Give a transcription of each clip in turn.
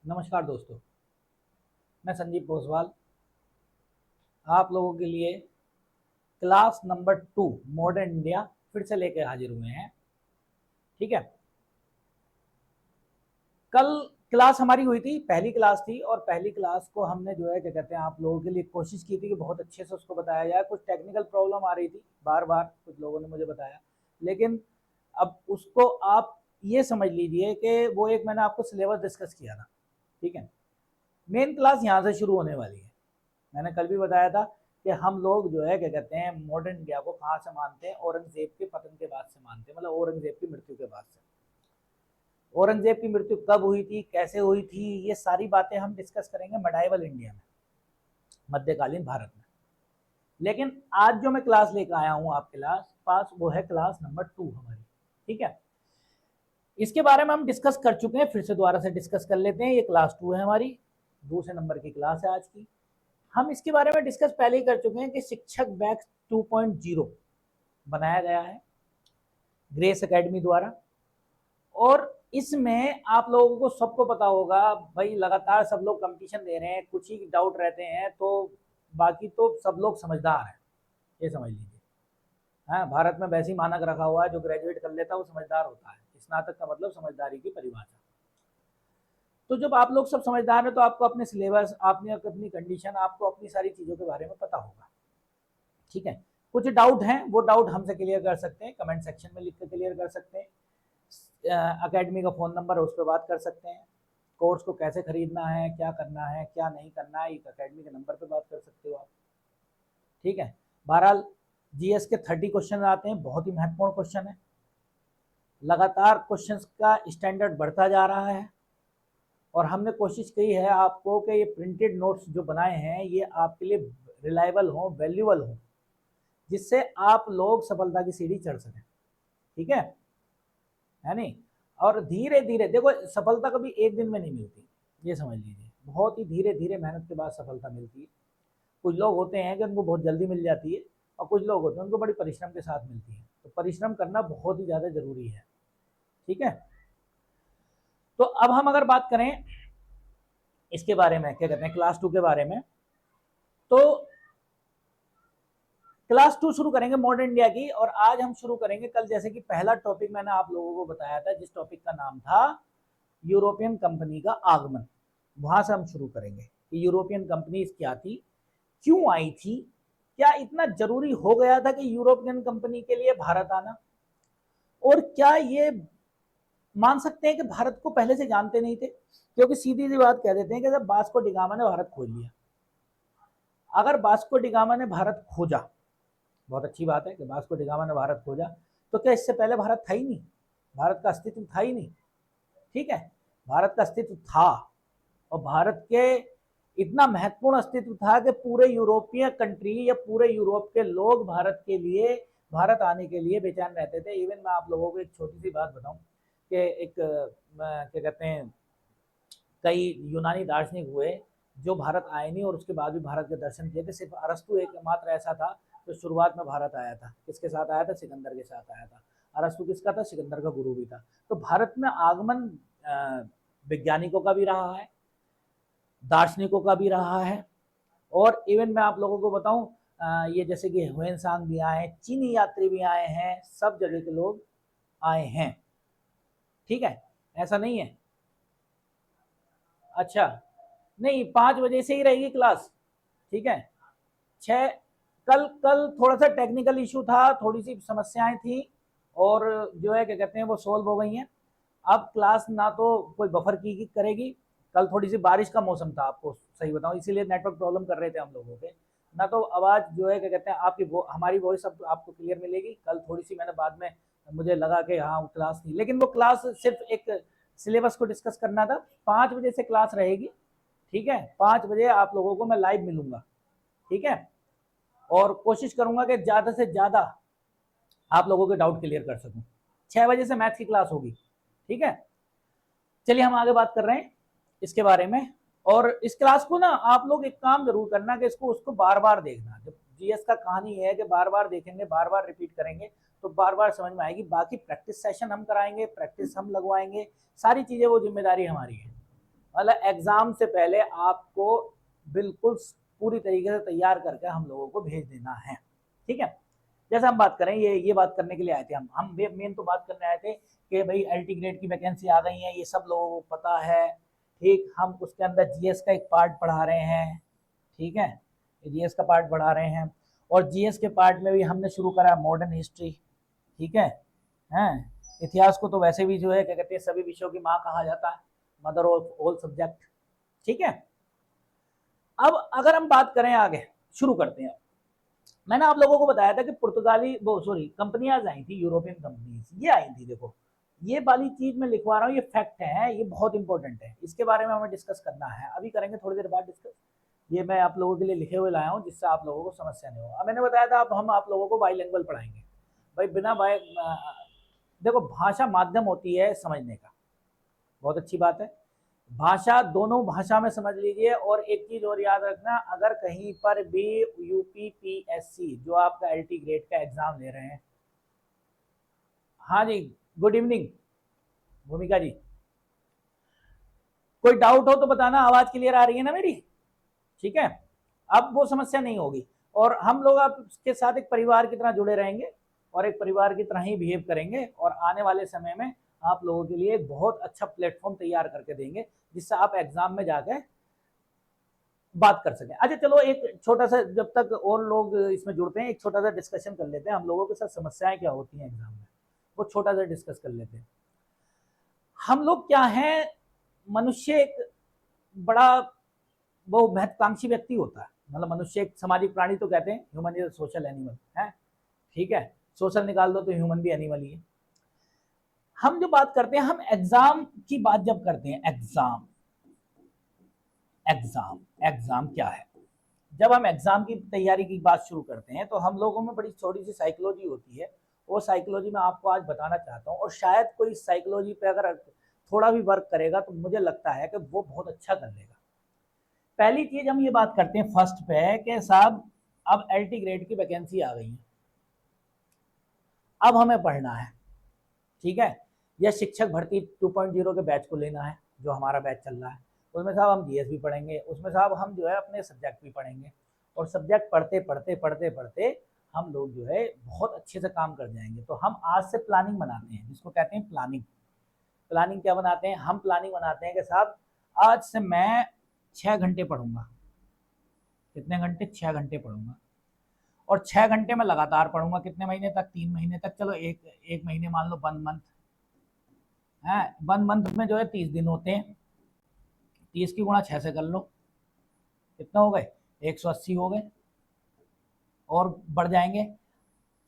नमस्कार दोस्तों, मैं संजीव पोसवाल आप लोगों के लिए क्लास नंबर 2 मॉडर्न इंडिया फिर से लेकर हाजिर हुए हैं। ठीक है, कल क्लास हमारी हुई थी, पहली क्लास थी और पहली क्लास को हमने जो है क्या कहते हैं आप लोगों के लिए कोशिश की थी कि बहुत अच्छे से उसको बताया जाए। कुछ टेक्निकल प्रॉब्लम आ रही थी, बार बार कुछ लोगों ने मुझे बताया, लेकिन अब उसको आप ये समझ लीजिए कि वो एक मैंने आपको सिलेबस डिस्कस किया था। ठीक है, मेन क्लास यहाँ से शुरू होने वाली है। मैंने कल भी बताया था कि हम लोग जो है क्या कहते हैं मॉडर्न इंडिया को कहाँ से मानते हैं, औरंगजेब के पतन के बाद से मानते हैं, मतलब औरंगजेब की मृत्यु के बाद से। औरंगजेब की मृत्यु कब हुई थी, कैसे हुई थी, ये सारी बातें हम डिस्कस करेंगे मेडाइवल इंडिया में, मध्यकालीन भारत में। लेकिन आज जो मैं क्लास लेकर आया हूँ आपके पास वो है क्लास नंबर 2 हमारी। ठीक है, इसके बारे में हम डिस्कस कर चुके हैं, फिर से दोबारा से डिस्कस कर लेते हैं। ये क्लास 2 है हमारी, दूसरे नंबर की क्लास है आज की। हम इसके बारे में डिस्कस पहले ही कर चुके हैं कि शिक्षक बैच 2.0 बनाया गया है ग्रेस एकेडमी द्वारा, और इसमें आप लोगों को सबको पता होगा भाई, लगातार सब लोग कंपटीशन दे रहे हैं, कुछ ही डाउट रहते हैं, तो बाकी तो सब लोग समझदार हैं, ये समझ लीजिए। हाँ, भारत में वैसे ही मानक रखा हुआ है, जो ग्रेजुएट कर लेता है वो समझदार होता है। स्नातक का मतलब समझदारी की परिभाषा। तो जब आप लोग सब समझदार हैं तो आपको अपने सिलेबस, आपने अपनी कंडीशन, आपको अपनी सारी चीज़ों के बारे में पता होगा। ठीक है, कुछ डाउट हैं वो डाउट हमसे क्लियर कर सकते हैं, कमेंट सेक्शन में लिख कर क्लियर कर सकते हैं। अकेडमी का फ़ोन नंबर है, उस पर बात कर सकते हैं। कोर्स को कैसे खरीदना है, क्या करना है, क्या नहीं करना है, एक अकेडमी के नंबर पे बात कर सकते हो आप। ठीक है, बहरहाल जीएस के 30 क्वेश्चन आते हैं, बहुत ही महत्वपूर्ण क्वेश्चन है। लगातार क्वेश्चंस का स्टैंडर्ड बढ़ता जा रहा है और हमने कोशिश की है आपको कि ये प्रिंटेड नोट्स जो बनाए हैं ये आपके लिए रिलायबल हों, वैल्यूबल हों, जिससे आप लोग सफलता की सीढ़ी चढ़ सकें। ठीक है नहीं? और धीरे धीरे देखो, सफलता कभी एक दिन में नहीं मिलती, ये समझ लीजिए। बहुत ही धीरे धीरे मेहनत के बाद सफलता मिलती है। कुछ लोग होते हैं कि उनको बहुत जल्दी मिल जाती है, और कुछ लोग होते हैं उनको बड़ी परिश्रम के साथ मिलती है। तो परिश्रम करना बहुत ही ज़्यादा ज़रूरी है। ठीक है, तो अब हम अगर बात करें इसके बारे में, क्या कहते हैं क्लास 2 के बारे में, तो क्लास 2 शुरू करेंगे मॉडर्न इंडिया की। और आज हम शुरू करेंगे, कल जैसे कि पहला टॉपिक मैंने आप लोगों को बताया था, जिस टॉपिक का नाम था यूरोपियन कंपनी का आगमन, वहां से हम शुरू करेंगे कि यूरोपियन कंपनीज क्या थी, क्यों आई थी, क्या इतना जरूरी हो गया था कि यूरोपियन कंपनी के लिए भारत आना, और क्या ये मान सकते हैं कि भारत को पहले से जानते नहीं थे। क्योंकि सीधी सी बात कह देते हैं कि जब वास्को डी गामा ने भारत खोज लिया, अगर वास्को डी गामा ने भारत खोजा, बहुत अच्छी बात है कि वास्को डी गामा ने भारत खोजा, तो क्या इससे पहले भारत था ही नहीं? भारत का अस्तित्व था ही नहीं। ठीक है, भारत का अस्तित्व था, और भारत के इतना महत्वपूर्ण अस्तित्व था कि पूरे यूरोपीय कंट्री या पूरे यूरोप के लोग भारत के लिए, भारत आने के लिए बेचैन रहते थे। इवन मैं आप लोगों को एक छोटी सी बात बताऊं कि एक क्या कहते हैं, कई यूनानी दार्शनिक हुए जो भारत आए नहीं और उसके बाद भी भारत के दर्शन किए थे। सिर्फ अरस्तु एकमात्र ऐसा था जो शुरुआत में भारत आया था। किसके साथ आया था? सिकंदर के साथ आया था। अरस्तु किसका था? सिकंदर का गुरु भी था। तो भारत में आगमन वैज्ञानिकों का भी रहा है, दार्शनिकों का भी रहा है, और इवन मैं आप लोगों को बताऊं, ये जैसे कि ह्वेनसांग भी आए हैं, चीनी यात्री भी आए हैं, सब जगह के लोग आए हैं। ठीक है, ऐसा नहीं है। अच्छा, नहीं, 5 बजे से ही रहेगी क्लास। ठीक है, 6, कल कल थोड़ा सा टेक्निकल इशू था, थोड़ी सी समस्याएं थी, और जो है क्या कहते हैं वो सोल्व हो गई हैं। अब क्लास ना तो कोई बफर की करेगी, कल थोड़ी सी बारिश का मौसम था, आपको सही बताऊं, इसीलिए नेटवर्क प्रॉब्लम कर रहे थे हम लोगों के। ना तो आवाज़ जो है क्या कहते हैं आपकी हमारी वॉइस अब आपको क्लियर मिलेगी। कल थोड़ी सी मैंने बाद में मुझे लगा कि हाँ वो क्लास थी, लेकिन वो क्लास सिर्फ एक सिलेबस को डिस्कस करना था। 5 बजे से क्लास रहेगी। ठीक है, 5 बजे आप लोगों को मैं लाइव मिलूंगा। ठीक है, और कोशिश करूंगा कि ज़्यादा से ज़्यादा आप लोगों के डाउट क्लियर कर सकूं। 6 बजे से मैथ्स की क्लास होगी। ठीक है, चलिए हम आगे बात कर रहे हैं इसके बारे में। और इस क्लास को ना आप लोग एक काम जरूर करना कि इसको उसको बार बार देखना। जब जीएस का कहानी है कि बार बार देखेंगे, बार बार रिपीट करेंगे, तो बार बार समझ में आएगी। बाकी प्रैक्टिस सेशन हम कराएंगे, प्रैक्टिस हम लगवाएंगे, सारी चीज़ें वो जिम्मेदारी हमारी है। मतलब एग्जाम से पहले आपको बिल्कुल पूरी तरीके से तैयार करके हम लोगों को भेज देना है, ठीक है। जैसे हम बात करें, ये बात करने के लिए आए थे हम मेन तो बात करने आए थे कि भाई एलटी ग्रेड की वैकेंसी आ गई है, ये सब लोगों को पता है, ठीक। हम उसके अंदर जीएस का एक पार्ट पढ़ा रहे हैं, ठीक है, जीएस का पार्ट पढ़ा रहे हैं। और जीएस के पार्ट में भी हमने शुरू करा मॉडर्न हिस्ट्री, ठीक है। हैं, इतिहास को तो वैसे भी जो है क्या कहते हैं सभी विषयों की माँ कहा जाता है, मदर ऑफ ऑल सब्जेक्ट, ठीक है। अब अगर हम बात करें आगे, शुरू करते हैं। मैंने आप लोगों को बताया था कि पुर्तगाली वो सॉरी कंपनियां आई थी, यूरोपियन कंपनीज ये आई थी। देखो ये वाली चीज मैं लिखवा रहा हूँ, ये फैक्ट है, ये बहुत इंपॉर्टेंट है, इसके बारे में हमें डिस्कस करना है, अभी करेंगे थोड़ी देर बाद डिस्कस। ये मैं आप लोगों के लिए लिखे हुए लाया हूँ जिससे आप लोगों को समस्या नहीं हो। मैंने बताया था अब हम आप लोगों को बाईलिंगुअल पढ़ाएंगे। भाई बिना देखो भाषा माध्यम होती है समझने का, बहुत अच्छी बात है, भाषा दोनों भाषा में समझ लीजिए। और एक चीज और याद रखना, अगर कहीं पर भी यूपीपीएससी जो आपका एलटी ग्रेड का एग्जाम ले रहे हैं, हाँ जी गुड इवनिंग भूमिका जी, कोई डाउट हो तो बताना, आवाज क्लियर आ रही है ना मेरी, ठीक है। अब वो समस्या नहीं होगी और हम लोग आपके साथ एक परिवार की तरह जुड़े रहेंगे और एक परिवार की तरह ही बिहेव करेंगे और आने वाले समय में आप लोगों के लिए एक बहुत अच्छा प्लेटफॉर्म तैयार करके देंगे जिससे आप एग्जाम में जाकर बात कर सकें। अच्छा चलो एक छोटा सा, जब तक और लोग इसमें जुड़ते हैं, एक छोटा सा डिस्कशन कर लेते हैं हम लोगों के साथ समस्याएं क्या होती हैं एग्जाम में, वो छोटा सा डिस्कस कर लेते हैं। हम लोग क्या हैं, मनुष्य एक बड़ा वो महत्वाकांक्षी व्यक्ति होता है, मतलब मनुष्य एक सामाजिक प्राणी तो कहते हैं, ह्यूमन इज सोशल एनिमल है, ठीक है। सोशल निकाल दो तो ह्यूमन भी एनिमल ही है। हम जो बात करते हैं, हम एग्जाम की बात जब करते हैं, एग्जाम एग्जाम एग्जाम क्या है, जब हम एग्जाम की तैयारी की बात शुरू करते हैं तो हम लोगों में बड़ी छोटी सी साइकोलॉजी होती है। वो साइकोलॉजी मैं आपको आज बताना चाहता हूँ और शायद कोई साइकोलॉजी पे अगर थोड़ा भी वर्क करेगा तो मुझे लगता है कि वो बहुत अच्छा कर लेगा। पहली चीज हम ये बात करते हैं फर्स्ट पे कि साहब अब एलटी ग्रेड की वैकेंसी आ गई है, अब हमें पढ़ना है, ठीक है। यह शिक्षक भर्ती 2.0 के बैच को लेना है, जो हमारा बैच चल रहा है, उसमें साहब हम जीएस भी पढ़ेंगे, उसमें साहब हम जो है अपने सब्जेक्ट भी पढ़ेंगे और सब्जेक्ट पढ़ते पढ़ते पढ़ते पढ़ते हम लोग जो है बहुत अच्छे से काम कर जाएंगे। तो हम आज से प्लानिंग बनाते हैं जिसको कहते हैं प्लानिंग। प्लानिंग क्या बनाते हैं हम, प्लानिंग बनाते हैं कि साहब आज से मैं 6 घंटे पढ़ूंगा। कितने घंटे? 6 घंटे पढ़ूंगा और 6 घंटे में लगातार पढ़ूंगा। कितने महीने तक? 3 महीने तक, चलो एक महीने मान लो, 1 मंथ है। 1 मंथ में जो है 30 दिन होते हैं, 30 की गुणा 6 से कर लो, कितना हो गए? 180 हो गए और बढ़ जाएंगे।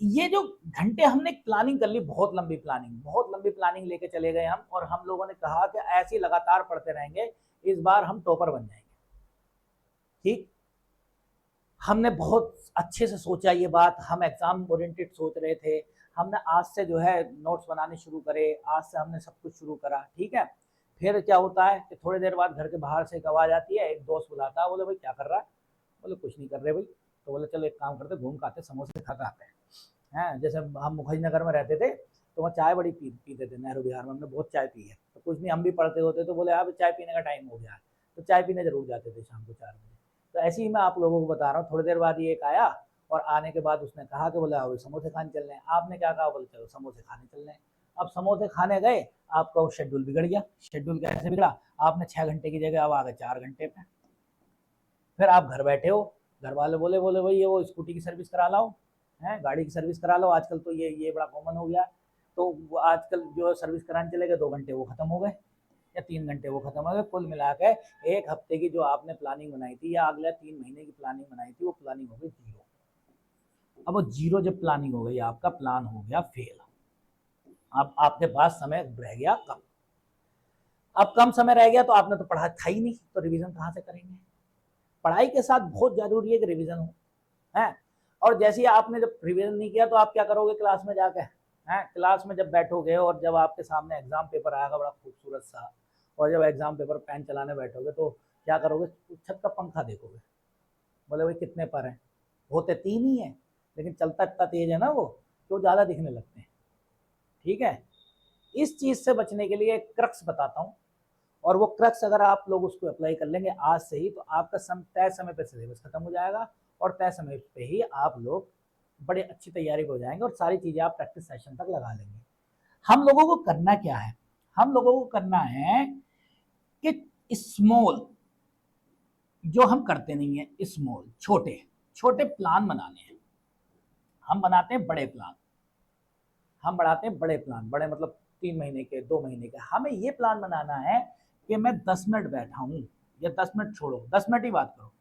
ये जो घंटे हमने प्लानिंग कर ली, बहुत लंबी प्लानिंग, बहुत लंबी प्लानिंग लेके चले गए हम और हम लोगों ने कहा कि ऐसे ही लगातार पढ़ते रहेंगे, इस बार हम टॉपर बन जाएंगे, ठीक। हमने बहुत अच्छे से सोचा ये बात, हम एग्जाम ओरिएंटेड सोच रहे थे। हमने आज से जो है नोट्स बनाने शुरू करे, आज से हमने सब कुछ शुरू करा, ठीक है। फिर क्या होता है कि थोड़ी देर बाद घर के बाहर से एक आवाज़ आती है, एक दोस्त बुलाता है, बोले भाई क्या कर रहा है? बोले कुछ नहीं कर रहे भाई। तो बोले चलो एक काम करते, घूम के आते, समोसे खा के आते हैं। जैसे हम मुखर्जी नगर में रहते थे तो वहाँ चाय बड़ी पीते थे, नेहरू बिहार में हमने बहुत चाय पी है। तो कुछ नहीं, हम भी पढ़ते होते तो बोले अब चाय पीने का टाइम हो गया है, तो चाय पीने जरूर जाते थे शाम को 4 बजे। तो ऐसे ही मैं आप लोगों को बता रहा हूँ, थोड़ी देर बाद ये एक आया और आने के बाद उसने कहा कि बोले आओ समोसे खाने चल रहे हैं। आपने क्या कहा? बोले चलो समोसे खाने चल रहे हैं। अब समोसे खाने गए, आपका वो शेड्यूल बिगड़ गया। शेड्यूल कैसे बिगड़ा? आपने 6 घंटे की जगह अब आ गए 4 घंटे पे। फिर आप घर बैठे हो, घर वाले बोले बोले भाई ये वो स्कूटी की सर्विस करा लाओ, है गाड़ी की सर्विस करा लो, आजकल तो ये बड़ा कॉमन हो गया। तो आजकल जो सर्विस कराने चले गए, 2 घंटे वो खत्म हो गए या 3 घंटे वो खत्म हो गए। कुल मिला के 1 हफ्ते की जो आपने प्लानिंग बनाई थी या अगले 3 महीने की प्लानिंग बनाई थी, वो प्लानिंग हो गई जीरो। अब वो जीरो जब प्लानिंग हो गई, आपका प्लान हो गया फेल। अब आपके पास समय रह गया कम। अब कम समय रह गया तो आपने तो पढ़ा था ही नहीं, तो रिवीजन कहाँ से करेंगे? पढ़ाई के साथ बहुत जरूरी है कि रिवीजन हो, है। और जैसे ही आपने जब रिवीजन नहीं किया तो आप क्या करोगे क्लास में जाके? हैं, क्लास में जब बैठोगे और जब आपके सामने एग्जाम पेपर आएगा बड़ा खूबसूरत सा, और जब एग्जाम पेपर पेन चलाने बैठोगे तो क्या करोगे? छत का पंखा देखोगे, बोले भाई कितने पर हैं? होते 3 ही है, लेकिन चलता इतना तेज है ना वो, तो ज़्यादा दिखने लगते हैं, ठीक है। इस चीज़ से बचने के लिए एक क्रक्स बताता हूँ, और वो क्रक्स अगर आप लोग उसको अप्लाई कर लेंगे आज से ही, तो आपका तय समय पे सिलेबस खत्म हो जाएगा और तय समय पे ही आप लोग बड़े अच्छी तैयारी हो जाएंगे और सारी चीज़ें आप प्रैक्टिस सेशन तक लगा लेंगे। हम लोगों को करना क्या है, हम लोगों को करना है कि स्मॉल, जो हम करते नहीं है, स्मॉल छोटे छोटे प्लान बनाने हैं। हम बनाते हैं बड़े प्लान, हम बनाते हैं बड़े प्लान, बड़े मतलब 3 महीने के, 2 महीने के। हमें ये प्लान बनाना है कि मैं 10 मिनट बैठा हूँ, या 10 मिनट छोड़ो, 10 मिनट ही बात करो,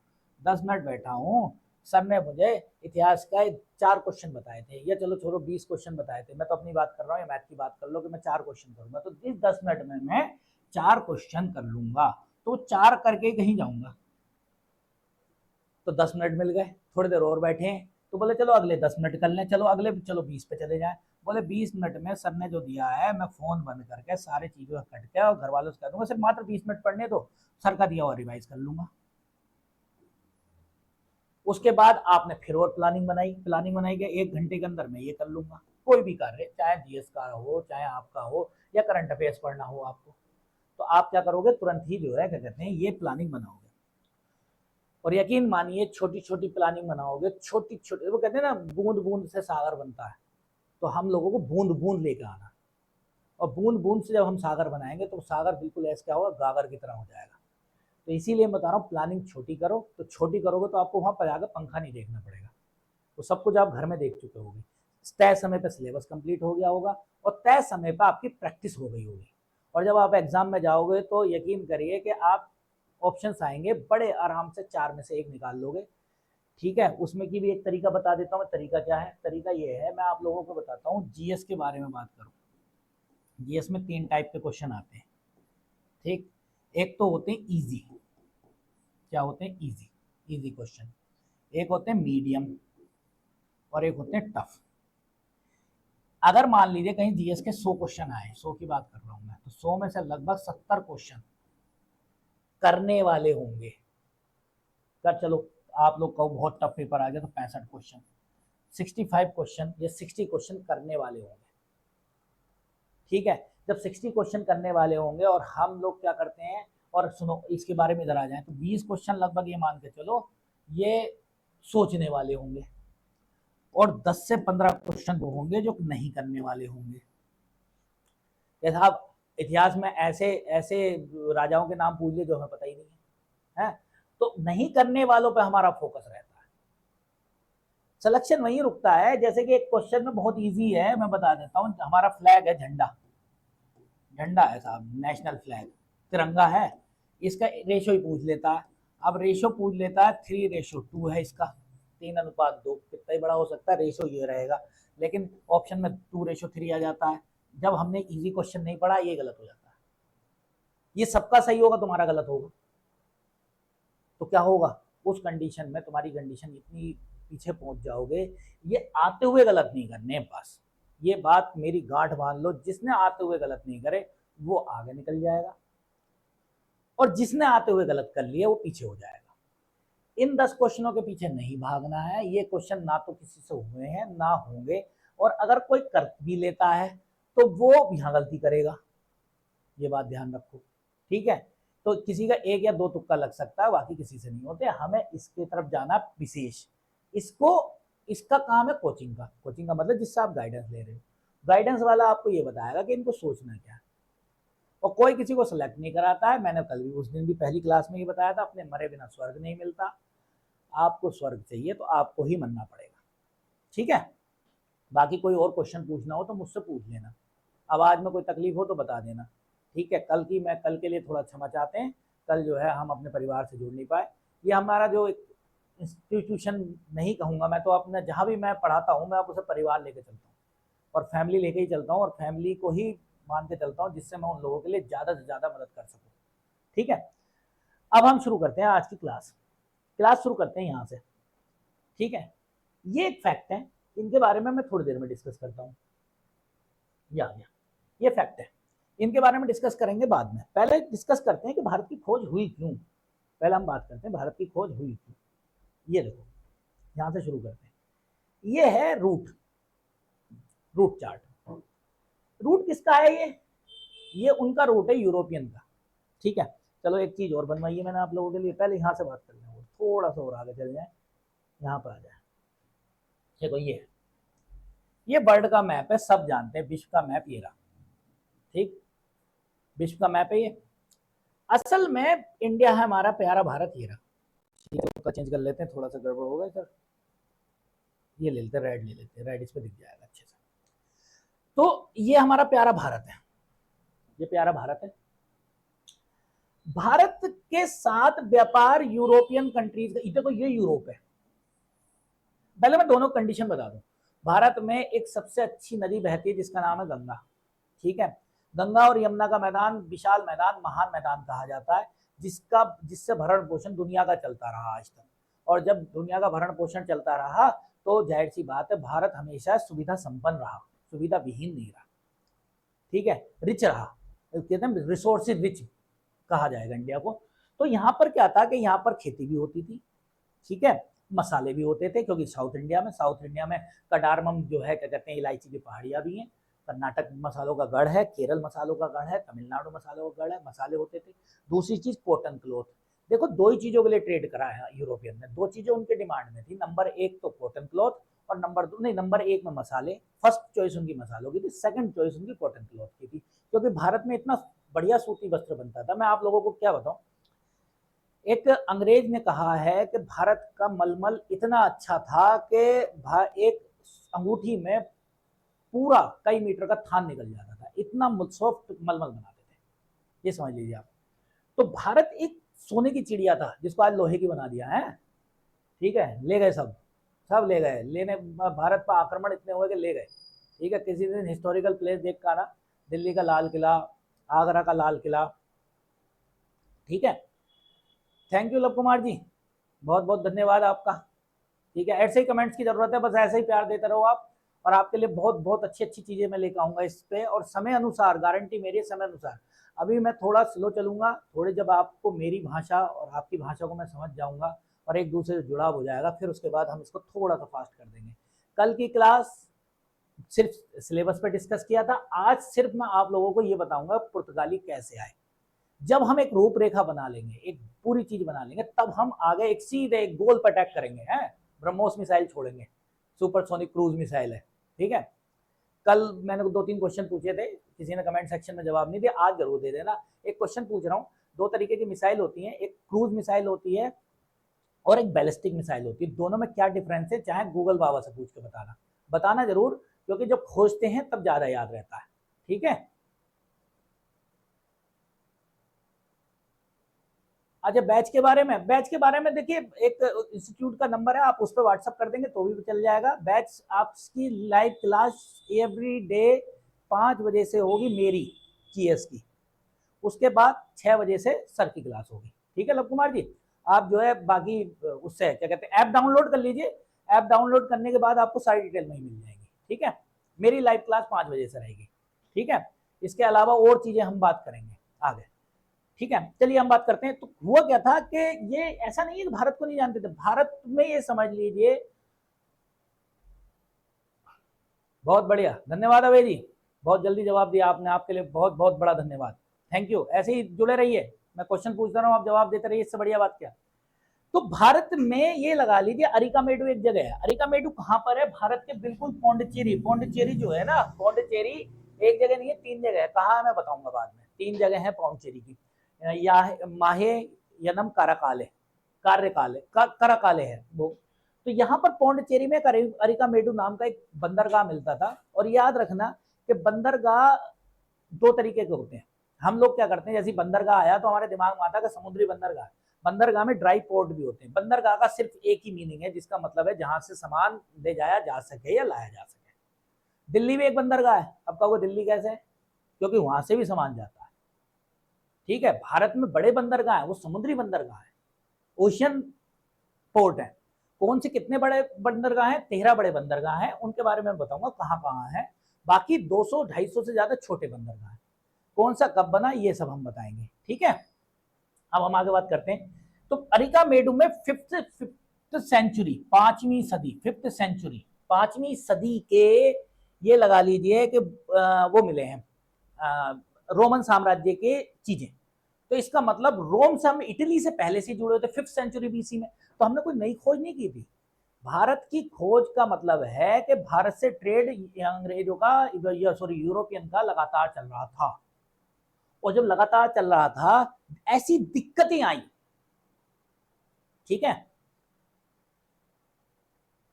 10 मिनट बैठा हूँ, सर ने मुझे इतिहास का 4 क्वेश्चन बताए थे, या चलो छोड़ो 20 क्वेश्चन बताए थे, मैं तो अपनी बात कर रहा हूँ या मैथ की बात कर लो कि मैं 4 क्वेश्चन करूंगा, तो इस 10 मिनट में मैं 4 क्वेश्चन कर लूंगा, तो 4 करके कहीं जाऊंगा, तो 10 मिनट मिल गए। थोड़ी देर और बैठे, तो बोले चलो अगले 10 मिनट कर लें, चलो अगले, चलो 20 पे चले जाएं। बोले 20 मिनट में सर ने जो दिया है, मैं फोन बंद करके सारी चीजों कट के और घर वालों से कह दूंगा सिर्फ मात्र 20 मिनट पढ़ने दो, सर का दिया हुआ रिवाइज कर लूंगा। उसके बाद आपने फिर और प्लानिंग बनाई कि 1 घंटे के अंदर मैं ये कर लूंगा, कोई भी कार्य, चाहे जीएस का हो, चाहे आपका हो, या करंट अफेयर्स पढ़ना हो आपको, तो आप क्या करोगे, तुरंत ही जो है क्या कहते हैं, ये प्लानिंग बनाओगे। और यकीन मानिए छोटी छोटी प्लानिंग बनाओगे, छोटी छोटी, वो कहते हैं ना बूंद बूंद से सागर बनता है, तो हम लोगों को बूंद बूंद लेकर आना, और बूंद बूंद से जब हम सागर बनाएंगे तो सागर बिल्कुल ऐसा क्या होगा, गागर की तरह हो जाएगा। तो इसीलिए मैं बता रहा हूँ प्लानिंग छोटी करो, तो छोटी करोगे तो आपको वहां पर जाकर पंखा नहीं देखना पड़ेगा, तो सब कुछ आप घर में देख चुके होंगे, तय समय पर सिलेबस कंप्लीट हो गया होगा और तय समय पर आपकी प्रैक्टिस हो गई होगी, और जब आप एग्जाम में जाओगे तो यकीन करिए कि आप ऑप्शंस आएंगे, बड़े आराम से 4 में से 1 निकाल लोगे। ठीक है, उसमें की भी एक तरीका बता देता हूँ मैं, तरीका क्या है, तरीका ये है, मैं आप लोगों को बताता हूँ, जीएस के बारे में बात करूँ। जीएस में 3 टाइप के क्वेश्चन आते हैं, ठीक। एक तो होते हैं इजी, क्या होते हैं, इजी, इजी क्वेश्चन। एक होते हैं मीडियम, और एक होते हैं टफ। अगर मान लीजिए कहीं जीएस के 100 क्वेश्चन आए, 100 की बात कर रहा हूँ मैं, तो 100 में से लगभग 70 क्वेश्चन करने वाले होंगे। कर चलो आप लोग कहो बहुत टफ पेपर आ गया तो 65 क्वेश्चन, 65 क्वेश्चन या 60 क्वेश्चन करने वाले होंगे। ठीक है, जब 60 क्वेश्चन करने वाले होंगे और हम लोग क्या करते हैं, और सुनो इसके बारे में इधर आ जाए, तो 20 क्वेश्चन लगभग ये मान के चलो ये सोचने वाले होंगे, और 10 से 15 क्वेश्चन वो होंगे जो नहीं करने वाले होंगे। जैसा आप इतिहास में ऐसे ऐसे राजाओं के नाम पूछ लिए जो हमें पता ही नहीं है, तो नहीं करने वालों पे हमारा फोकस रहता है, सिलेक्शन वहीं रुकता है। जैसे कि एक क्वेश्चन में बहुत इजी है, मैं बता देता हूँ, हमारा फ्लैग है झंडा, झंडा है साहब, नेशनल फ्लैग, तिरंगा है, इसका रेशो ही पूछ लेता है। अब रेशो पूछ लेता है 3:2 है इसका, 3:2, कितना ही बड़ा हो सकता है, रेशो ये रहेगा, लेकिन ऑप्शन में 2:3 आ जाता है। जब हमने इजी क्वेश्चन नहीं पढ़ा, ये गलत हो जाता है, ये सबका सही होगा, तुम्हारा गलत होगा, तो क्या होगा, उस कंडीशन में तुम्हारी कंडीशन इतनी पीछे पहुंच जाओगे। ये आते हुए गलत नहीं करने, बस ये बात मेरी गांठ बांध लो, जिसने आते हुए गलत नहीं करे वो आगे निकल जाएगा, और जिसने आते हुए गलत कर लिया वो पीछे हो जाएगा। इन 10 क्वेश्चनों के पीछे नहीं भागना है, ये क्वेश्चन ना तो किसी से हुए हैं ना होंगे, और अगर कोई कर भी लेता है तो वो यहाँ गलती करेगा, ये बात ध्यान रखो। ठीक है, तो किसी का 1 या 2 तुक्का लग सकता है, बाकी किसी से नहीं होते, हमें इसके तरफ जाना विशेष। इसको, इसका काम है कोचिंग का, कोचिंग का मतलब जिससे आप गाइडेंस ले रहे हो, गाइडेंस वाला आपको ये बताएगा कि इनको सोचना क्या है, और कोई किसी को सेलेक्ट नहीं कराता है। मैंने कल भी, उस दिन भी पहली क्लास में ये बताया था, अपने मरे बिना स्वर्ग नहीं मिलता, आपको स्वर्ग चाहिए तो आपको ही मरना पड़ेगा। ठीक है, बाकी कोई और क्वेश्चन पूछना हो तो मुझसे पूछ लेना, आवाज में कोई तकलीफ हो तो बता देना। ठीक है, कल के लिए थोड़ा क्षमा चाहते हैं, कल जो है हम अपने परिवार से जुड़ नहीं पाए। ये हमारा जो एक इंस्टीट्यूशन नहीं कहूँगा मैं, तो अपने जहाँ भी मैं पढ़ाता हूँ मैं आप उसे परिवार लेके चलता हूँ, और फैमिली लेके ही चलता हूँ, और फैमिली को ही मान के चलता हूँ, जिससे मैं उन लोगों के लिए ज़्यादा से ज़्यादा मदद कर सकूँ। ठीक है, अब हम शुरू करते हैं आज की क्लास, क्लास शुरू करते हैं यहाँ से। ठीक है, ये एक फैक्ट है, इनके बारे में मैं थोड़ी देर में डिस्कस करता हूँ, या ये फैक्ट है, इनके बारे में डिस्कस करेंगे बाद में, पहले डिस्कस करते हैं कि भारत की खोज हुई क्यों। पहले हम बात करते हैं भारत की खोज हुई क्यों। ये देखो, यहां से शुरू करते हैं, ये है रूट, रूट चार्ट। रूट किसका है, ये उनका रूट है यूरोपियन का। ठीक है, चलो एक चीज और बनवाई है मैंने आप लोगों के लिए, पहले यहाँ से बात कर लें, थोड़ा सा और आगे चल जाए, यहाँ पर आ जाए। देखो ये वर्ल्ड का मैप है, सब जानते हैं, विश्व का मैप ये रहा, ठीक, विश्व का मैप है ये। असल में इंडिया है हमारा प्यारा भारत, ये रहा, ठीक है, उसका चेंज कर लेते हैं, थोड़ा सा गड़बड़ हो गया सर, ये ले लेते हैं, रेड ले लेते हैं, रेड इस पे दिख जाएगा अच्छे से। तो ये हमारा प्यारा भारत है, ये प्यारा भारत है। भारत के साथ व्यापार यूरोपियन कंट्रीज का, देखो ये यूरोप है। पहले मैं दोनों कंडीशन बता दूं, भारत में एक सबसे अच्छी नदी बहती है जिसका नाम है गंगा, ठीक है। गंगा और यमुना का मैदान विशाल मैदान, महान मैदान कहा जाता है, जिससे भरण पोषण दुनिया का चलता रहा आज तक। और जब दुनिया का भरण पोषण चलता रहा तो जाहिर सी बात है भारत हमेशा सुविधा संपन्न रहा, सुविधा विहीन नहीं रहा, ठीक है, रिच रहा, कहते हैं रिसोर्सेज रिच कहा जाएगा इंडिया को। तो यहाँ पर क्या था कि यहाँ पर खेती भी होती थी, ठीक है, मसाले भी होते थे, क्योंकि साउथ इंडिया में कडारमम जो है, क्या कहते हैं, इलायची की पहाड़ियाँ भी हैं, कर्नाटक मसालों का गढ़ है, केरल मसालों का गढ़ है, तमिलनाडु मसालों का गढ़ है, मसाले होते थे। दूसरी चीज कॉटन क्लॉथ, देखो दो ही चीजों के लिए ट्रेड करा है यूरोपियन ने, दो चीजें उनके डिमांड में थी, नंबर एक तो कॉटन क्लॉथ और नंबर एक में मसाले। फर्स्ट चॉइस उनकी मसालों की थी, सेकंड चॉइस उनकी कॉटन क्लॉथ की थी, क्योंकि भारत में इतना बढ़िया सूती वस्त्र बनता था। मैं आप लोगों को क्या बताऊं, एक अंग्रेज ने कहा है कि भारत का मलमल इतना अच्छा था कि एक अंगूठी में पूरा कई मीटर का थान निकल जाता था, इतना सॉफ्ट मलमल बनाते थे, ये समझ लीजिए आप। तो भारत एक सोने की चिड़िया था जिसको आज लोहे की बना दिया है, ठीक है, ले गए सब ले गए, लेने भारत पर आक्रमण इतने हुए कि ले गए, ठीक है। किसी दिन हिस्टोरिकल प्लेस देख कर आना, दिल्ली का लाल किला, आगरा का लाल किला, ठीक है। Thank you love Kumar ji, बहुत बहुत धन्यवाद आपका, ठीक है। ऐसे ही कमेंट्स की जरूरत है, बस ऐसे ही प्यार देते रहो आप, और आपके लिए बहुत बहुत अच्छी अच्छी चीजें मैं लेकर आऊंगा इस पे, और समय अनुसार, गारंटी मेरी समय अनुसार। अभी मैं थोड़ा स्लो चलूंगा, थोड़े जब आपको मेरी भाषा और आपकी भाषा को मैं समझ जाऊंगा और एक दूसरे से जुड़ाव हो जाएगा, फिर उसके बाद हम इसको थोड़ा सा फास्ट कर देंगे। कल की क्लास सिर्फ सिलेबस पे डिस्कस किया था, आज सिर्फ मैं आप लोगों को ये बताऊंगा पुर्तगाली कैसे आए। जब हम एक रूपरेखा बना लेंगे, एक पूरी चीज बना लेंगे, तब हम आगे एक सीधे एक गोल पर अटैक करेंगे, हैं, ब्रह्मोस मिसाइल छोड़ेंगे, सुपरसोनिक क्रूज मिसाइल है, ठीक है। कल मैंने 2-3 क्वेश्चन पूछे थे, किसी ने कमेंट सेक्शन में जवाब नहीं दिया, आज जरूर दे देना। एक क्वेश्चन पूछ रहा हूँ, दो तरीके की मिसाइल होती है, एक क्रूज मिसाइल होती है और एक बैलिस्टिक मिसाइल होती है, दोनों में क्या डिफरेंस है, चाहे गूगल बाबा से पूछ के बताना जरूर, क्योंकि जब खोजते हैं तब ज्यादा याद रहता है, ठीक है। अच्छा, बैच के बारे में देखिए, एक इंस्टीट्यूट का नंबर है, आप उस पर व्हाट्सअप कर देंगे तो भी चल जाएगा। बैच आपकी लाइव क्लास एवरी डे 5 बजे से होगी मेरी जीएस की, उसके बाद 6 बजे से सर की क्लास होगी, ठीक है लव कुमार जी। आप जो है बाकी उससे क्या कहते हैं, ऐप डाउनलोड कर लीजिए, ऐप डाउनलोड करने के बाद आपको सारी डिटेल वहीं मिल जाएगी, ठीक है। मेरी लाइव क्लास 5 बजे से रहेगी, ठीक है। इसके अलावा और चीजें हम बात करेंगे आगे, ठीक है। चलिए हम बात करते हैं। तो हुआ क्या था कि ये ऐसा नहीं है कि भारत को नहीं जानते थे, भारत में ये समझ लीजिए, बहुत बढ़िया, धन्यवाद अभय जी, बहुत जल्दी जवाब दिया आपने, आपके लिए बहुत बहुत बड़ा धन्यवाद, थैंक यू। ऐसे ही जुड़े रहिए, मैं क्वेश्चन पूछता रहा हूँ, आप जवाब देते रहिए, इससे बढ़िया बात क्या। तो भारत में ये लगा लीजिए, अरिकामेडु एक जगह है। अरिकामेडु कहाँ पर है, भारत के बिल्कुल पौंडीचेरी जो है ना, पौंडीचेरी एक जगह नहीं है, 3 जगह है, कहाँ मैं बताऊंगा बाद में, 3 जगह है पौंडीचेरी की, या माहे यनम काराकाले, कराकाले है वो। तो यहाँ पर पौंडीचेरी में अरिकामेडु नाम का एक बंदरगाह मिलता था, और याद रखना कि बंदरगाह 2 तरीके के होते हैं। हम लोग क्या करते हैं, जैसे बंदरगाह आया तो हमारे दिमाग में आता है समुद्री बंदरगाह, बंदरगाह में ड्राई पोर्ट भी होते हैं। बंदरगाह का सिर्फ एक ही मीनिंग है, जिसका मतलब है जहां से सामान ले जाया जा सके या लाया जा सके। दिल्ली में एक बंदरगाह है, अब कहोगे दिल्ली कैसे है, क्योंकि वहां से भी सामान जाता है, ठीक है। भारत में बड़े बंदरगाह है, वो समुद्री बंदरगाह है, ओशियन पोर्ट है। कौन से कितने बड़े बंदरगाह हैं, 13 बड़े बंदरगाह हैं, उनके बारे में बताऊंगा कहां कहां है। बाकी 200-250 से ज्यादा छोटे बंदरगाह हैं, कौन सा कब बना ये सब हम बताएंगे, ठीक है। अब हम आगे बात करते हैं। तो अरिकामेडु में फिफ्थ सेंचुरी, 5वीं सदी, 5th सेंचुरी, 5वीं सदी के ये लगा लीजिए कि वो मिले हैं रोमन साम्राज्य के चीजें। तो इसका मतलब रोम से हम इटली से पहले से जुड़े हुए थे 5th सेंचुरी बीसी में, तो हमने कोई नई खोज नहीं की थी। भारत की खोज का मतलब है कि भारत से ट्रेड अंग्रेजों का सॉरी यूरोपियन का लगातार चल रहा था, और जब लगातार चल रहा था ऐसी दिक्कतें आई, ठीक है,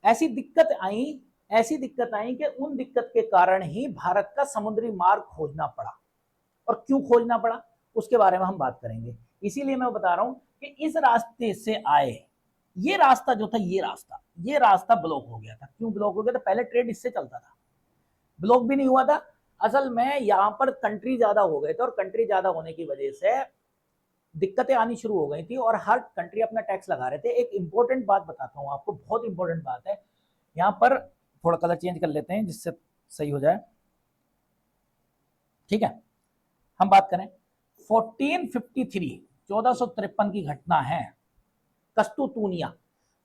ऐसी दिक्कत आई कि उन दिक्कत के कारण ही भारत का समुद्री मार्ग खोजना पड़ा। और क्यों खोजना पड़ा उसके बारे में हम बात करेंगे। इसीलिए मैं बता रहा हूं कि इस रास्ते से आए, ये रास्ता जो था, ये रास्ता ब्लॉक हो गया था। क्यों ब्लॉक हो गया था? पहले ट्रेड इससे चलता था, ब्लॉक भी नहीं हुआ था। असल में यहां पर कंट्री ज्यादा हो गए थे, और कंट्री ज्यादा होने की वजह से दिक्कतें आनी शुरू हो गई थी, और हर कंट्री अपना टैक्स लगा रहे थे। एक इंपॉर्टेंट बात बताता हूं आपको, बहुत इंपॉर्टेंट बात है। यहां पर थोड़ा कलर चेंज कर लेते हैं जिससे सही हो जाए, ठीक है। हम बात करें 1453 की घटना है, कस्तुतूनिया।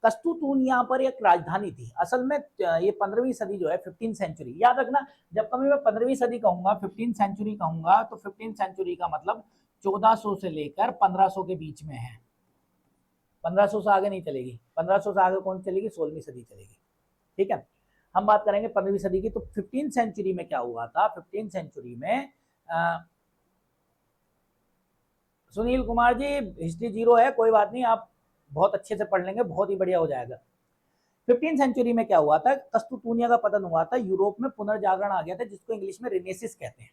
कस्तुतूनिया पर एक राजधानी थी। असल में ये 15वीं सदी जो है, 15th सेंचुरी, याद रखना, जब कभी मैं 15वीं सदी कहूंगा, 15th सेंचुरी कहूंगा, तो 15th सेंचुरी का मतलब 1400 से लेकर 1500 के बीच में है। 1500 से आगे नहीं चलेगी, 1500 से आगे कौन चलेगी? 16वीं सदी चलेगी, ठीक है। हम बात करेंगे 15वीं सदी की। तो 15th सेंचुरी में क्या हुआ था? 15th सेंचुरी में सुनील कुमार जी, हिस्ट्री जीरो है, कोई बात नहीं, आप बहुत अच्छे से पढ़ लेंगे, बहुत ही बढ़िया हो जाएगा। 15th सेंचुरी में क्या हुआ था? कस्तुतूनिया का पतन हुआ था, यूरोप में पुनर्जागरण आ गया था, जिसको इंग्लिश में रेनेसिस कहते हैं।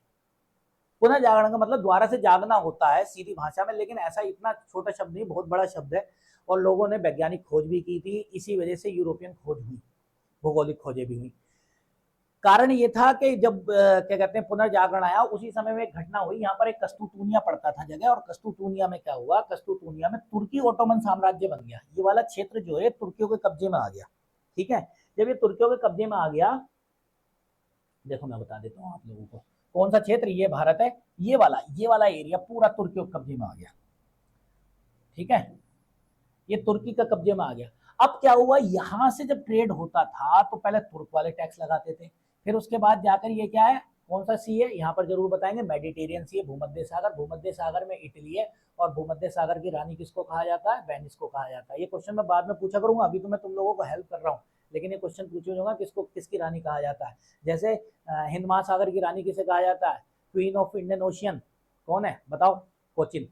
पुनर्जागरण का मतलब दोबारा से जागना होता है सीधी भाषा में, लेकिन ऐसा इतना छोटा शब्द नहीं, बहुत बड़ा शब्द है, और लोगों ने वैज्ञानिक खोज भी की थी, इसी वजह से यूरोपियन खोज हुई, भौगोलिक खोजें भी हुई। कारण ये था कि जब क्या कहते हैं पुनर्जागरण आया, उसी समय में एक घटना हुई। यहाँ पर एक कस्तुतूनिया पड़ता था जगह, और कस्तुतूनिया में क्या हुआ? कस्तुतूनिया में तुर्की ओटोमन साम्राज्य बन गया। ये वाला क्षेत्र जो है तुर्कियों के कब्जे में आ गया, ठीक है। जब ये तुर्कियों के कब्जे में आ गया, देखो मैं बता देता हूँ आप लोगों को कौन सा क्षेत्र, ये भारत है, ये वाला एरिया पूरा तुर्कियों के कब्जे में आ गया, ठीक है। ये तुर्की का कब्जे में आ गया। अब क्या हुआ? यहां से जब ट्रेड होता था तो पहले तुर्क वाले टैक्स लगाते थे, फिर उसके बाद जाकर ये क्या है, कौन सा सी है यहाँ पर जरूर बताएंगे, मेडिटेरियन सी है, भूमध्य सागर। भूमध्य सागर में इटली है, और भूमध्य सागर की रानी किसको कहा जाता है? वेनिस को कहा जाता है। ये क्वेश्चन मैं बाद में पूछा करूंगा, अभी तो मैं तुम लोगों को हेल्प कर रहा हूँ, लेकिन ये क्वेश्चन पूछे होगा किसकी रानी कहा जाता है। जैसे हिंद महासागर की रानी किसे कहा जाता है? क्वीन ऑफ इंडियन ओशियन कौन है बताओ? कोचिन,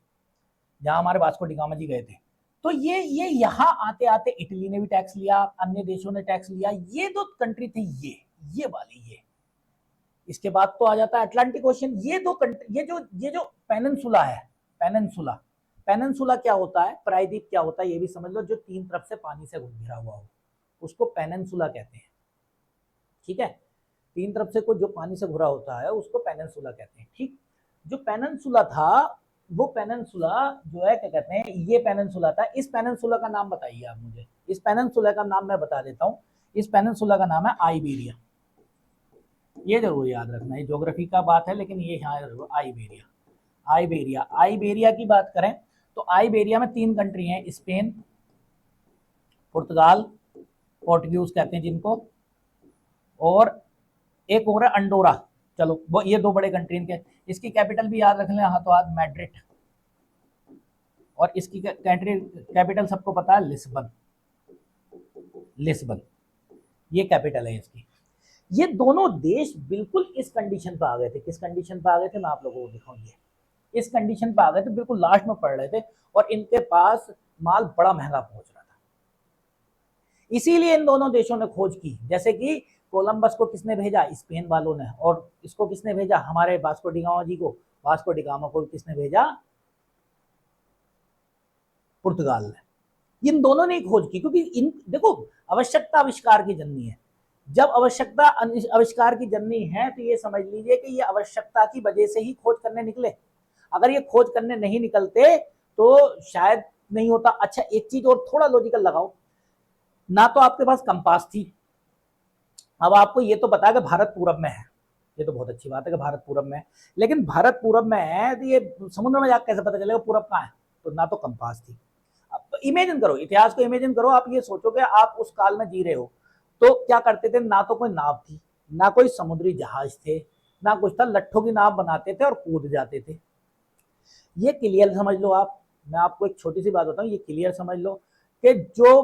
जहां हमारे वास्को डिगामा जी गए थे। तो ये यहाँ आते आते इटली ने भी टैक्स लिया, अन्य देशों ने टैक्स लिया। ये दो कंट्री थी, ये वाली, ये इसके बाद तो आ जाता है अटलांटिक ओशियन। ये दो कंट्री, ये जो पेनिनसुला है, पेनिनसुला क्या होता है? प्रायद्वीप क्या होता है ये भी समझ लो। जो तीन तरफ से पानी से घिरा हुआ हो उसको पेनिनसुला कहते हैं, ठीक है। तीन तरफ से कोई जो पानी से घिरा होता है उसको पेनिनसुला कहते हैं, ठीक। जो पेनिनसुला था, वो पेनिनसुला जो है क्या कहते हैं, ये पेनिनसुला था। इस पेनिनसुला का नाम बताइए आप मुझे। इस पेनिनसुला का नाम मैं बता देता हूँ। इस पेनिनसुला का नाम है आइबेरिया। ये जरूर याद रखना, ये ज्योग्राफी का बात है, लेकिन ये यहाँ जरूर आइबेरिया की बात करें तो आइबेरिया में 3 कंट्री हैं, स्पेन, पुर्तगाल, पोर्टुगीज कहते हैं जिनको, और एक और है अंडोरा। चलो वो ये 2 बड़े कंट्री के। इसकी कैपिटल भी याद रख लें, हाथों हाथ मैड्रिड, और इसकी कंट्री कैपिटल सबको पता है, लिस्बन, ये कैपिटल है इसकी। ये दोनों देश बिल्कुल इस कंडीशन पे आ गए थे। किस कंडीशन पे आ गए थे मैं आप लोगों को दिखाऊंगी। इस कंडीशन पे आ गए थे, बिल्कुल लास्ट में पड़ रहे थे, और इनके पास माल बड़ा महंगा पहुंच रहा था। इसीलिए इन दोनों देशों ने खोज की। जैसे कि कोलंबस को किसने भेजा? स्पेन वालों ने। और इसको किसने भेजा? हमारे वास्को डिगामा जी को। वास्को डिगामा को किसने भेजा? पुर्तगाल ने। इन दोनों ने खोज की, क्योंकि इन देखो, आवश्यकता आविष्कार की जननी है। जब आवश्यकता आविष्कार की जननी है तो ये समझ लीजिए कि ये आवश्यकता की वजह से ही खोज करने निकले। अगर ये खोज करने नहीं निकलते तो शायद नहीं होता। अच्छा एक चीज और थोड़ा लॉजिकल लगाओ, ना तो आपके पास कंपास थी। अब आपको ये तो पता है कि भारत पूरब में है, ये तो बहुत अच्छी बात है कि भारत पूरब में है, लेकिन भारत पूरब में है तो ये समुद्र में जाकर कैसे पता चलेगा पूरब कहाँ है? तो ना तो कंपास थी। अब इमेजिन करो, इतिहास को इमेजिन करो, आप ये सोचो कि आप उस काल में जी रहे हो, तो क्या करते थे? ना तो कोई नाव थी, ना कोई समुद्री जहाज थे, ना कुछ था, लट्ठों की नाव बनाते थे और कूद जाते थे। ये क्लियर समझ लो आप। मैं आपको एक छोटी सी बात बताऊं, ये क्लियर समझ लो कि जो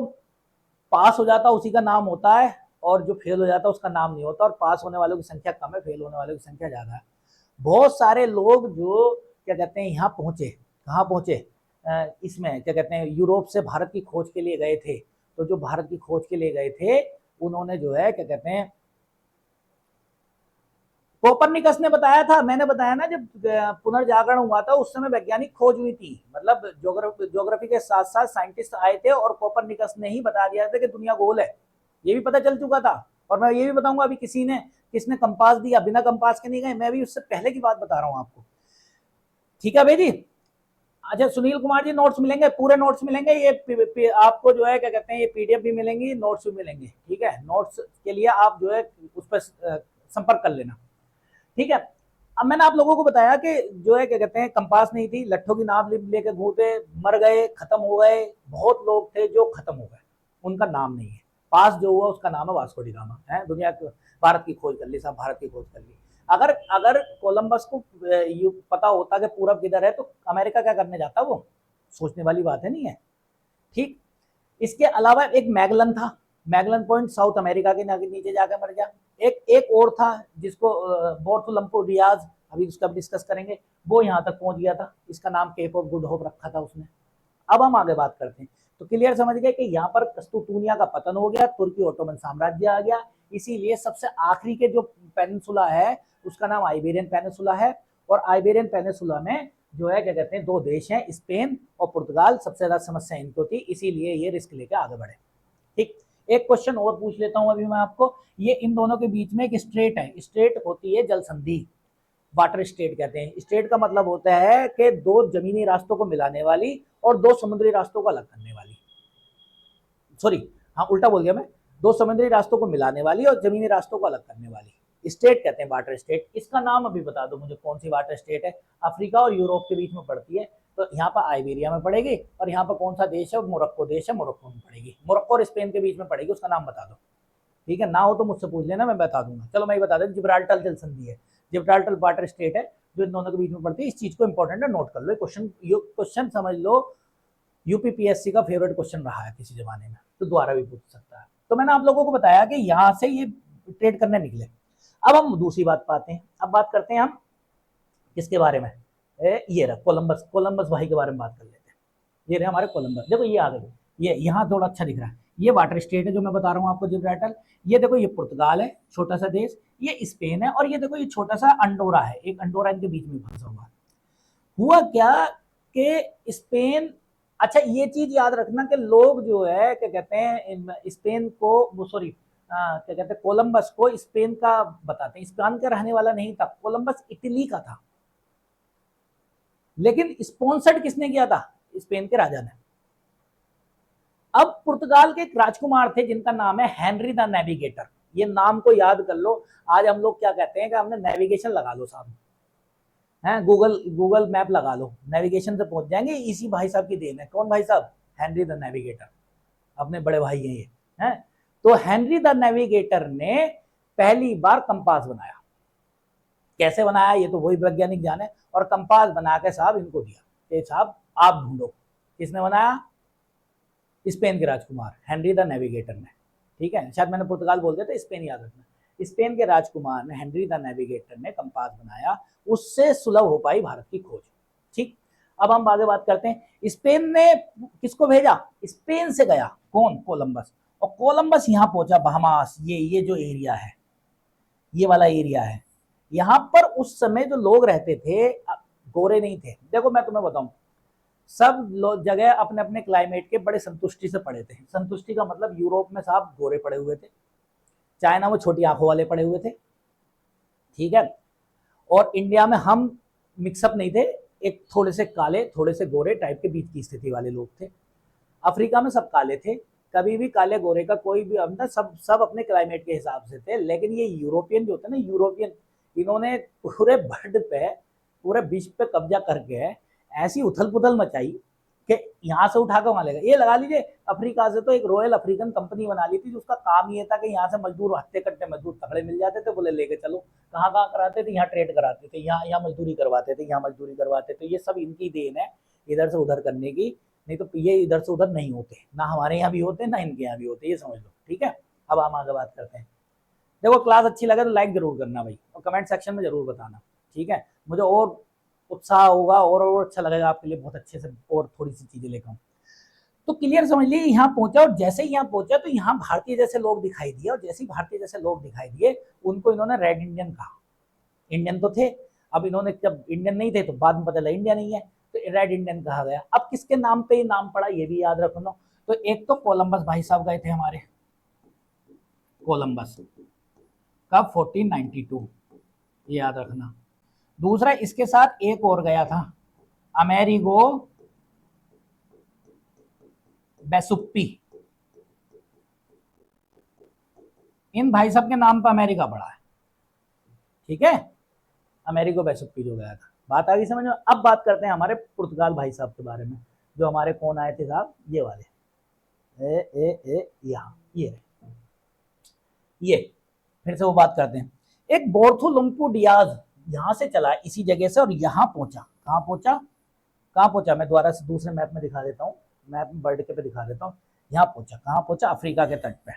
पास हो जाता है उसी का नाम होता है, और जो फेल हो जाता है उसका नाम नहीं होता, और पास होने वालों की संख्या कम है, फेल होने वालों की संख्या ज्यादा है। बहुत सारे लोग जो क्या कहते हैं यहाँ पहुंचे, कहाँ पहुंचे, इसमें क्या कहते हैं यूरोप से भारत की खोज के लिए गए थे। तो जो भारत की खोज के लिए गए थे उन्होंने जो है क्या कहते हैं, कोपरनिकस ने बताया था, मैंने बताया ना, जब पुनर्जागरण हुआ था उस समय वैज्ञानिक खोज हुई थी, मतलब ज्योग्राफी के साथ साथ साइंटिस्ट आए थे, और कोपरनिकस ने ही बता दिया था कि दुनिया गोल है, ये भी पता चल चुका था। और मैं ये भी बताऊंगा अभी किसने कंपास दिया, बिना कंपास के नहीं गए, मैं भी उससे पहले की बात बता रहा हूँ आपको। ठीक है भाई जी। अच्छा सुनील कुमार जी, नोट्स मिलेंगे, पूरे नोट्स मिलेंगे, ये आपको जो है क्या कहते हैं ये पीडीएफ भी मिलेंगी, नोट्स भी मिलेंगे। ठीक है, नोट्स के लिए आप जो है उस पर संपर्क कर लेना। ठीक है, अब मैंने आप लोगों को बताया कि जो है क्या कहते हैं कंपास नहीं थी, लट्ठों की नाव लेके घूमते, मर गए, खत्म हो गए, बहुत लोग थे जो खत्म हो गए, उनका नाम नहीं है। पास जो हुआ उसका नाम है वास्को डी गामा, है दुनिया भारत की खोज कर ली साहब, भारत की खोज कर ली। अगर अगर कोलंबस को पता होता कि पूरब किधर है तो अमेरिका क्या करने जाता, वो सोचने वाली बात है, नहीं है। ठीक, इसके अलावा एक मैगलन था, मैगलन पॉइंट साउथ अमेरिका के नीचे जाकर मर गया। एक और था जिसको बोर्थोलम्पो डियाज, अभी उसका भी डिस्कस करेंगे, वो यहाँ तक पहुंच गया था, इसका नाम केप ऑफ गुड होप रखा था उसने। अब हम आगे बात करते हैं, तो क्लियर समझ गए कि यहाँ पर कस्तूतूनिया का पतन हो गया, तुर्की ओटोमन साम्राज्य आ गया, इसीलिए सबसे आखिरी के जो पेनिनसुला है उसका नाम आइबेरियन पेनिनसुला है। और आइबेरियन पेनिनसुला में जो है क्या कहते हैं दो देश हैं, स्पेन और पुर्तगाल, सबसे ज्यादा समस्या इनको थी, इसीलिए ये रिस्क लेकर आगे बढ़े। ठीक, एक क्वेश्चन और पूछ लेता हूं अभी मैं आपको, ये इन दोनों के बीच में एक स्ट्रेट है, स्ट्रेट होती है जल संधि, वाटर स्टेट कहते हैं। स्टेट का मतलब होता है कि दो जमीनी रास्तों को मिलाने वाली और दो समुद्री रास्तों को अलग करने वाली, सॉरी हाँ उल्टा बोल गया मैं, दो समुद्री रास्तों को मिलाने वाली और जमीनी रास्तों को अलग करने वाली स्टेट कहते हैं वाटर स्टेट। इसका नाम अभी बता दो मुझे, कौन सी वाटर स्टेट है, अफ्रीका और यूरोप के बीच में पड़ती है, तो यहाँ पर आइबेरिया में पड़ेगी, और यहाँ पर कौन सा देश है, मोरक्को देश है, मोरक्को में पड़ेगी, मोरक्को और स्पेन के बीच में पड़ेगी, उसका नाम बता दो। ठीक है, ना हो तो मुझसे पूछ लेना, मैं बता दूंगा। चलो मैं ये बता दूं, जिब्राल्टर जल संधि है, जिब्राल्टर वाटर स्टेट है जो इन दोनों के बीच में पड़ती है। इस चीज को इंपॉर्टेंट है, नोट कर लो, क्वेश्चन समझ लो, यूपीपीएससी का फेवरेट क्वेश्चन रहा है किसी जमाने में, तो दोबारा भी पूछ सकता है। तो मैंने आप लोगों को बताया कि यहाँ से ये ट्रेड करने निकले। अब हम दूसरी बात पाते हैं, अब बात करते हैं हम किसके बारे में, ये रहा कोलंबस, कोलंबस भाई के बारे में बात कर लेते हैं। ये रहे हमारे कोलंबस, देखो ये आ गए, ये यहाँ थोड़ा अच्छा दिख रहा है, ये वाटर स्टेट है जो मैं बता रहा हूँ आपको, जिब्राल्टर। ये देखो ये पुर्तगाल है, छोटा सा देश, ये स्पेन है, और ये देखो ये छोटा सा अंडोरा है, एक अंडोरा इनके बीच में फंसा हुआ। हुआ क्या कि स्पेन, अच्छा ये चीज याद रखना कि लोग जो है क्या कहते हैं स्पेन को, वो सॉरी क्या कहते हैं कोलंबस को स्पेन का बताते हैं, स्पेन का रहने वाला नहीं था, कोलंबस इटली का था, लेकिन स्पॉन्सर्ड किसने किया था, स्पेन के राजा ने। अब पुर्तगाल के एक राजकुमार थे जिनका नाम है हेनरी द नेविगेटर, ये नाम को याद कर लो। आज हम लोग क्या कहते हैं कि हमने नेविगेशन लगा लो साहब, हैं गूगल मैप लगा लो, नेविगेशन से पहुंच जाएंगे, इसी भाई साहब की देन है। कौन भाई साहब, हेनरी द नेविगेटर, अपने बड़े भाई हैं ये, हैं। तो हेनरी द नेविगेटर ने पहली बार कंपास बनाया, कैसे बनाया ये तो वही वैज्ञानिक जाने, और कंपास बना के साहब इनको दिया कि साहब आप ढूंढो। किसने बनाया, स्पेन के राजकुमार हेनरी द नेविगेटर ने। ठीक है, शायद मैंने पुर्तगाल बोल दिया था, स्पेन याद रखना। स्पेन के राजकुमार ने, हेनरी द नेविगेटर ने कंपास बनाया, उससे सुलभ हो पाई भारत की खोज। ठीक, अब हम आगे बात करते हैं, स्पेन ने किसको भेजा, स्पेन से गया कौन, कोलंबस, और कोलंबस यहाँ पहुंचा बहामास, ये जो एरिया है, ये वाला एरिया है, यहाँ पर उस समय जो लोग रहते थे गोरे नहीं थे। देखो मैं तुम्हें बताऊं, सब लोग जगह अपने अपने क्लाइमेट के बड़े संतुष्टि से पड़े थे। संतुष्टि का मतलब यूरोप में साहब गोरे पड़े हुए थे, चाइना में छोटी आंखों वाले पड़े हुए थे, ठीक है, और इंडिया में हम मिक्सअप नहीं थे, एक थोड़े से काले थोड़े से गोरे टाइप के बीच की स्थिति वाले लोग थे। अफ्रीका में सब काले थे, कभी भी काले गोरे का कोई भी अंतर, सब अपने क्लाइमेट के हिसाब से थे। लेकिन ये यूरोपियन जो होते हैं ना, यूरोपियन, इन्होंने पूरे वर्ल्ड पे, पूरे विश्व पे कब्जा करके ऐसी उथल पुथल मचाई कि यहाँ से उठाकर वहां लेगा। ये लगा लीजिए अफ्रीका से तो एक रॉयल अफ्रीकन कंपनी बना ली थी, जिसका काम ये था कि यहाँ से मजदूर, हत्ते कट्टे मजदूर तगड़े मिल जाते थे, बोले लेके चलो, कहाँ कहाँ कराते थे, यहाँ ट्रेड कराते थे, यहाँ यहाँ मजदूरी करवाते थे, यहाँ मजदूरी करवाते थे। ये सब इनकी देन है इधर से उधर करने की, नहीं तो ये इधर से उधर नहीं होते, ना हमारे यहाँ भी होते ना इनके यहाँ भी होते, ये समझ लो। ठीक है, अब हम आगे बात करते हैं। देखो क्लास अच्छी लगे तो लाइक जरूर करना भाई, और कमेंट सेक्शन में जरूर बताना। ठीक है, मुझे और उत्साह होगा और अच्छा लगेगा आपके लिए, बहुत अच्छे से और थोड़ी सी चीजें लेकर आऊँ। तो क्लियर समझ लीजिए, यहाँ पहुंचा और जैसे ही यहाँ पहुंचा तो यहाँ भारतीय जैसे लोग दिखाई दिए, और जैसे ही भारतीय जैसे लोग दिखाई दिए उनको इन्होंने रेड इंडियन कहा। इंडियन तो थे, अब इन्होंने जब इंडियन नहीं थे तो बाद में पता चला इंडिया नहीं है, तो रेड इंडियन कहा गया। अब किसके नाम पे ये नाम पड़ा ये भी याद रखना। तो एक तो कोलंबस भाई साहब गए थे हमारे, कोलंबस कब, 1492, ये याद रखना। दूसरा इसके साथ एक और गया था, अमेरिगो वेसुप्पी। इन भाई साहब के नाम पर अमेरिका पड़ा है। ठीक है, अमेरिगो वेसुप्पी जो गया था। बात आ गई समझ में। अब बात करते हैं हमारे पुर्तगाल भाई साहब के बारे में, जो हमारे कौन आए थे साहब, ये वाले यहाँ ये फिर से वो बात करते हैं। एक बोर्थोलुम्पू डियाज यहाँ से चला इसी जगह से और यहाँ पहुंचा। कहाँ पहुंचा, कहाँ पहुंचा, मैं दोबारा से दूसरे मैप में दिखा देता हूँ, मैप में वर्ल्ड के पे दिखा देता हूँ। यहाँ पहुंचा, कहाँ पहुंचा, अफ्रीका के तट पे।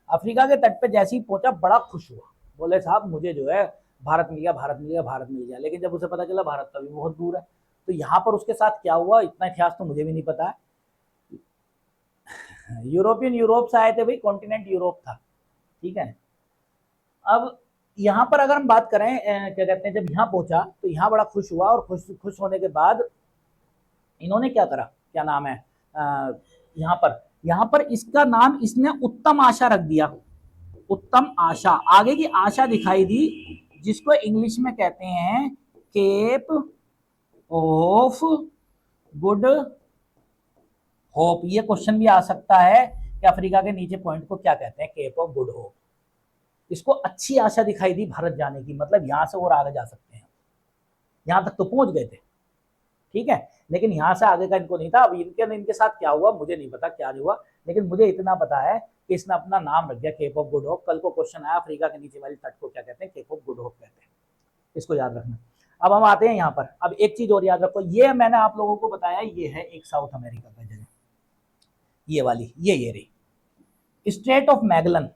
अफ्रीका के तट पे जैसे ही पहुंचा बड़ा खुश हुआ, बोले साहब मुझे जो है भारत मिल गया, भारत मिल गया, भारत मिल गया। लेकिन जब उसे पता चला भारत तो अभी बहुत दूर है, तो यहाँ पर उसके साथ क्या हुआ इतना इतिहास तो मुझे भी नहीं पता है। यूरोपियन यूरोप से आए थे भाई, कॉन्टिनेंट यूरोप था। ठीक है, अब यहाँ पर अगर हम बात करें क्या कहते हैं, जब यहाँ पहुंचा तो यहाँ बड़ा खुश हुआ, और खुश होने के बाद इन्होंने क्या करा, क्या नाम है, यहाँ पर इसका नाम इसने उत्तम आशा रख दिया। उत्तम आशा, आगे की आशा दिखाई दी, जिसको इंग्लिश में कहते हैं केप ऑफ गुड होप। ये क्वेश्चन भी आ सकता है कि अफ्रीका के नीचे पॉइंट को क्या कहते हैं, केप ऑफ गुड होप। इसको अच्छी आशा दिखाई दी भारत जाने की, मतलब यहां से और आगे जा सकते हैं, यहां तक तो पहुंच गए थे। ठीक है, लेकिन यहां से आगे का इनको नहीं था। अब इनके साथ क्या हुआ मुझे नहीं पता, क्या नहीं हुआ, लेकिन मुझे इतना पता है कि इसने अपना नाम रख दिया केप ऑफ गुड होप। कल को क्वेश्चन आया अफ्रीका के नीचे वाली तट को क्या कहते हैं, केप ऑफ गुड होप कहते हैं, इसको याद रखना। अब हम आते हैं यहाँ पर। अब एक चीज और याद रखो, ये मैंने आप लोगों को बताया, ये है एक साउथ अमेरिका का जगह, ये वाली, ये रही स्ट्रेट ऑफ मैगलन।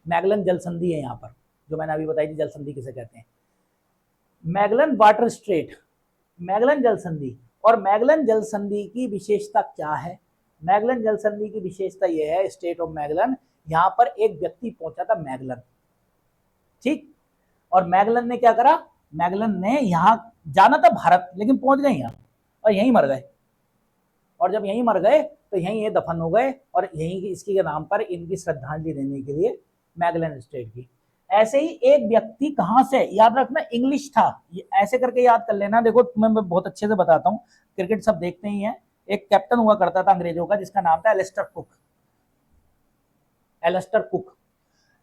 मैगलन जल संधि है यहाँ पर, जो मैंने अभी बताई थी जल संधि किसे कहते हैं, मैगलन वाटर स्ट्रेट, मैगलन जल संधि। और मैगलन जल संधि की विशेषता क्या है, मैगलन जल संधि की विशेषता यह है, स्टेट ऑफ मैगलन, यहाँ पर एक व्यक्ति पहुंचा था मैगलन। ठीक, और मैगलन ने क्या करा, मैगलन ने यहाँ जाना था भारत, लेकिन पहुंच गए यहाँ और यहीं मर गए। और जब यहीं मर गए तो यहीं ये दफन हो गए, और यहीं इसकी के नाम पर इनकी श्रद्धांजलि देने के लिए मैगलन स्टेट की। ऐसे ही एक व्यक्ति कहां से, याद रखना इंग्लिश था, ये ऐसे करके याद कर लेना। देखो तुम्हें मैं बहुत अच्छे से बताता हूँ, क्रिकेट सब देखते ही हैं। एक कैप्टन हुआ करता था अंग्रेजों का, जिसका नाम था Alastair Cook. Alastair Cook,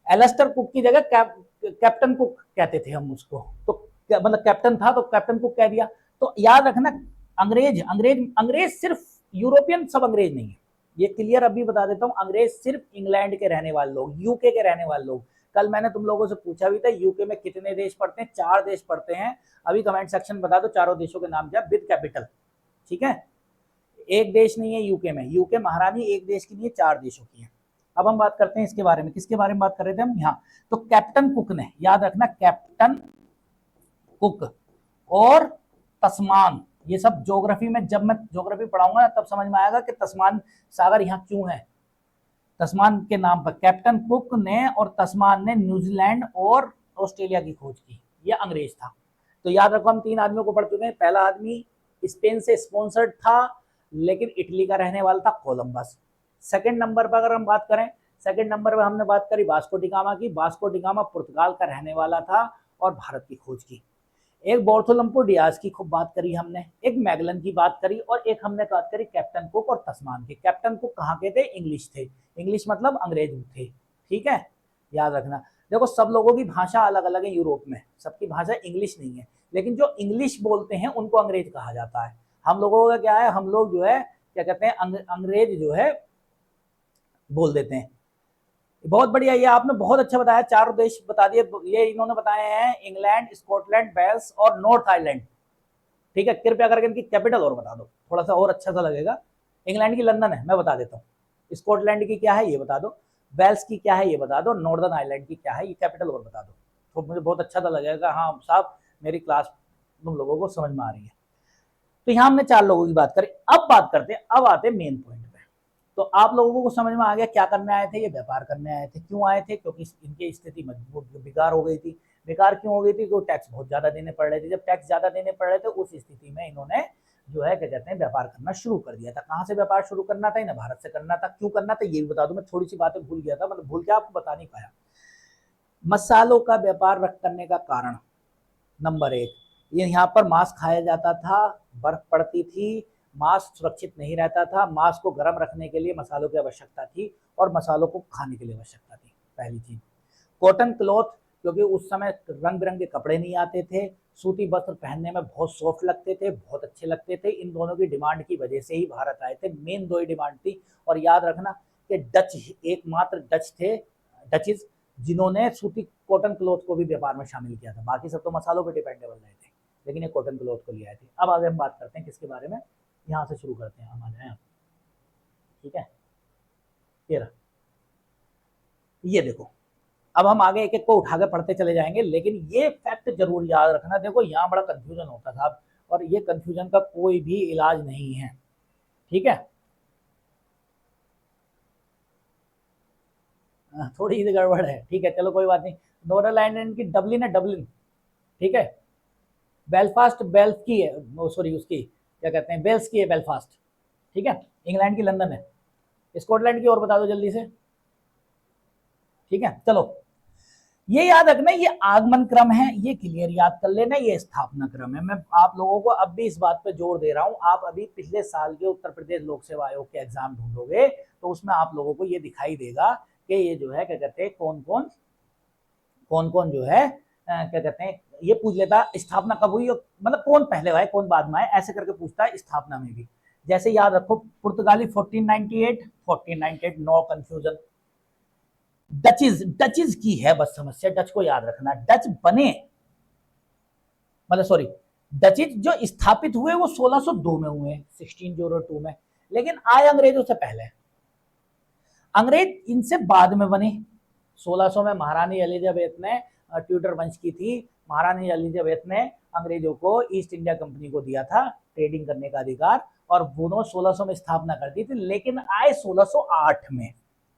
Alastair Cook की जगह कैप्टन कुक कहते थे हम उसको, तो मतलब कैप्टन था तो कैप्टन कुक कह दिया। तो याद रखना अंग्रेज अंग्रेज अंग्रेज सिर्फ यूरोपियन सब अंग्रेज नहीं है, ये क्लियर अभी बता देता हूँ। अंग्रेज सिर्फ इंग्लैंड के रहने वाले लोग, यूके के रहने वाले लोग। कल मैंने तुम लोगों से पूछा भी था यूके में कितने देश पढ़ते हैं, 4 देश पढ़ते हैं। अभी कमेंट सेक्शन बता दो चारों देशों के नाम क्या, विद कैपिटल। ठीक है, एक देश नहीं है यूके में, यूके महारानी एक देश की नहीं है, 4 देशों की है। अब हम बात करते हैं इसके बारे में, किसके बारे में बात कर रहे थे हम यहाँ, तो कैप्टन कुक ने, याद रखना कैप्टन कुक और तस्मान। ये सब ज्योग्राफी में, जब मैं ज्योग्राफी पढ़ाऊंगा तब समझ में आएगा कि तस्मान सागर यहाँ क्यों है। तस्मान के नाम पर कैप्टन कुक ने और तस्मान ने न्यूजीलैंड और ऑस्ट्रेलिया की खोज की, ये अंग्रेज था। तो याद रखो हम 3 आदमियों को पढ़ चुके हैं। पहला आदमी स्पेन से स्पॉन्सर्ड था, लेकिन इटली का रहने वाला था, कोलंबस। सेकंड नंबर पर अगर हम बात करें, सेकंड नंबर पर हमने बात करी वास्को डिगामा की। वास्को डिगामा पुर्तगाल का रहने वाला था और भारत की खोज की। एक बोर्थोलुम्पू डियाज की खूब बात करी हमने, एक मैगलन की बात करी, और एक हमने बात करी कैप्टन कुक और तस्मान की। कैप्टन कुक कहाँ के थे, इंग्लिश थे, इंग्लिश मतलब अंग्रेज थे। ठीक है, याद रखना। देखो सब लोगों की भाषा अलग अलग है यूरोप में, सबकी भाषा इंग्लिश नहीं है, लेकिन जो इंग्लिश बोलते हैं उनको अंग्रेज कहा जाता है। हम लोगों का क्या है, हम लोग जो है क्या कहते हैं, अंग्रेज जो है बोल देते हैं। बहुत बढ़िया, ये आपने बहुत अच्छा बताया, चारों देश बता दिए। ये इन्होंने बताए हैं इंग्लैंड, स्कॉटलैंड, वेल्स और नॉर्थ आयरलैंड। ठीक है, कृपया करके इनकी कैपिटल और बता दो, थोड़ा सा और अच्छा सा लगेगा। इंग्लैंड की लंदन है, मैं बता देता हूँ। स्कॉटलैंड की क्या है ये बता दो, वेल्स की क्या है ये बता दो, नॉर्दर्न आयरलैंड की क्या है ये कैपिटल और बता दो, तो मुझे बहुत अच्छा सा लगेगा। हाँ साहब, मेरी क्लास तुम लोगों को समझ में आ रही है। तो यहाँ हमने 4 लोगों की बात करी। अब बात करते हैं, अब आते हैं मेन पॉइंट पे। तो आप लोगों को समझ में आ गया क्या करने आए थे, ये व्यापार करने आए थे। क्यों आए थे? क्योंकि इनकी स्थिति बेकार हो गई थी। बेकार क्यों हो गई थी? तो टैक्स बहुत ज्यादा देने पड़ रहे थे। जब टैक्स ज्यादा देने पड़ रहे थे, उस स्थिति में इन्होंने जो है क्या कहते हैं व्यापार करना शुरू कर दिया था। कहाँ से व्यापार शुरू करना था? इन्हें भारत से करना था। क्यों करना था ये भी बता दूं, मैं थोड़ी सी बातें भूल गया था, मतलब भूल के आपको बता नहीं पाया। मसालों का व्यापार करने का कारण नंबर 1, ये यहाँ पर मांस खाया जाता था, बर्फ पड़ती थी, मांस सुरक्षित नहीं रहता था, मांस को गर्म रखने के लिए मसालों की आवश्यकता थी और मसालों को खाने के लिए आवश्यकता थी। पहली चीज। कॉटन क्लॉथ, क्योंकि उस समय रंग बिरंगे कपड़े नहीं आते थे, सूती वस्त्र पहनने में बहुत सॉफ्ट लगते थे, बहुत अच्छे लगते थे। इन दोनों की डिमांड की वजह से ही भारत आए थे। मेन 2 ही डिमांड थी। और याद रखना कि डच एकमात्र डच थे, डचेस, जिन्होंने सूती कॉटन क्लॉथ को भी व्यापार में शामिल किया था। बाकी सब तो मसालों पर डिपेंडेबल रहे थे, लेकिन ये कॉटन क्लॉथ को लिया थे। अब आगे हम बात करते हैं किसके बारे में, यहाँ से शुरू करते हैं, हम आ जाए। ठीक है, ये देखो, अब हम आगे एक एक को उठा के पढ़ते चले जाएंगे, लेकिन ये फैक्ट जरूर याद रखना। देखो यहाँ बड़ा कंफ्यूजन होता था, और ये कंफ्यूजन का कोई भी इलाज नहीं है। ठीक है, थोड़ी सी गड़बड़ है। ठीक है, चलो कोई बात नहीं। नॉर्दर्न आयरलैंड की डबलिन है, डबलिन। ठीक है, बेलफास्ट बेल्फ की है, सॉरी उसकी क्या कहते हैं, वेल्स की है बेलफास्ट। ठीक है, इंग्लैंड की लंदन है। स्कॉटलैंड की और बता दो जल्दी से। ठीक है, चलो ये याद रखना, ये आगमन क्रम है, ये क्लियर याद कर लेना, ये स्थापना क्रम है। मैं आप लोगों को अब भी इस बात पे जोर दे रहा हूं। आप अभी पिछले साल के उत्तर प्रदेश लोक सेवा आयोग के एग्जाम ढूंढोगे तो उसमें आप लोगों को ये दिखाई देगा कि ये जो है क्या कहते हैं, कौन कौन जो है क्या कहते हैं, ये पूछ लेता स्थापना कब हुई, मतलब कौन पहले आए कौन बाद में आए, ऐसे करके पूछता है स्थापना में भी। जैसे याद रखो, पुर्तगाली 1498, 1498 नो कंफ्यूजन। डचेज, डचेज की है बस समस्या, डच को याद रखना। डच बने, मतलब सॉरी, डचेज जो स्थापित हुए वो 1602 में हुए, 1602 में, लेकिन आए अंग्रेजों से पहले। अंग्रेज इनसे बाद में बने। 1600 में महारानी एलिजाबेथ ने, ट्यूडर वंश की थी, महारानी एलिजाबेथ ने अंग्रेजों को ईस्ट इंडिया कंपनी को दिया था ट्रेडिंग करने का अधिकार, और वो 1600 में स्थापना कर दी थी। लेकिन आए 1608 में।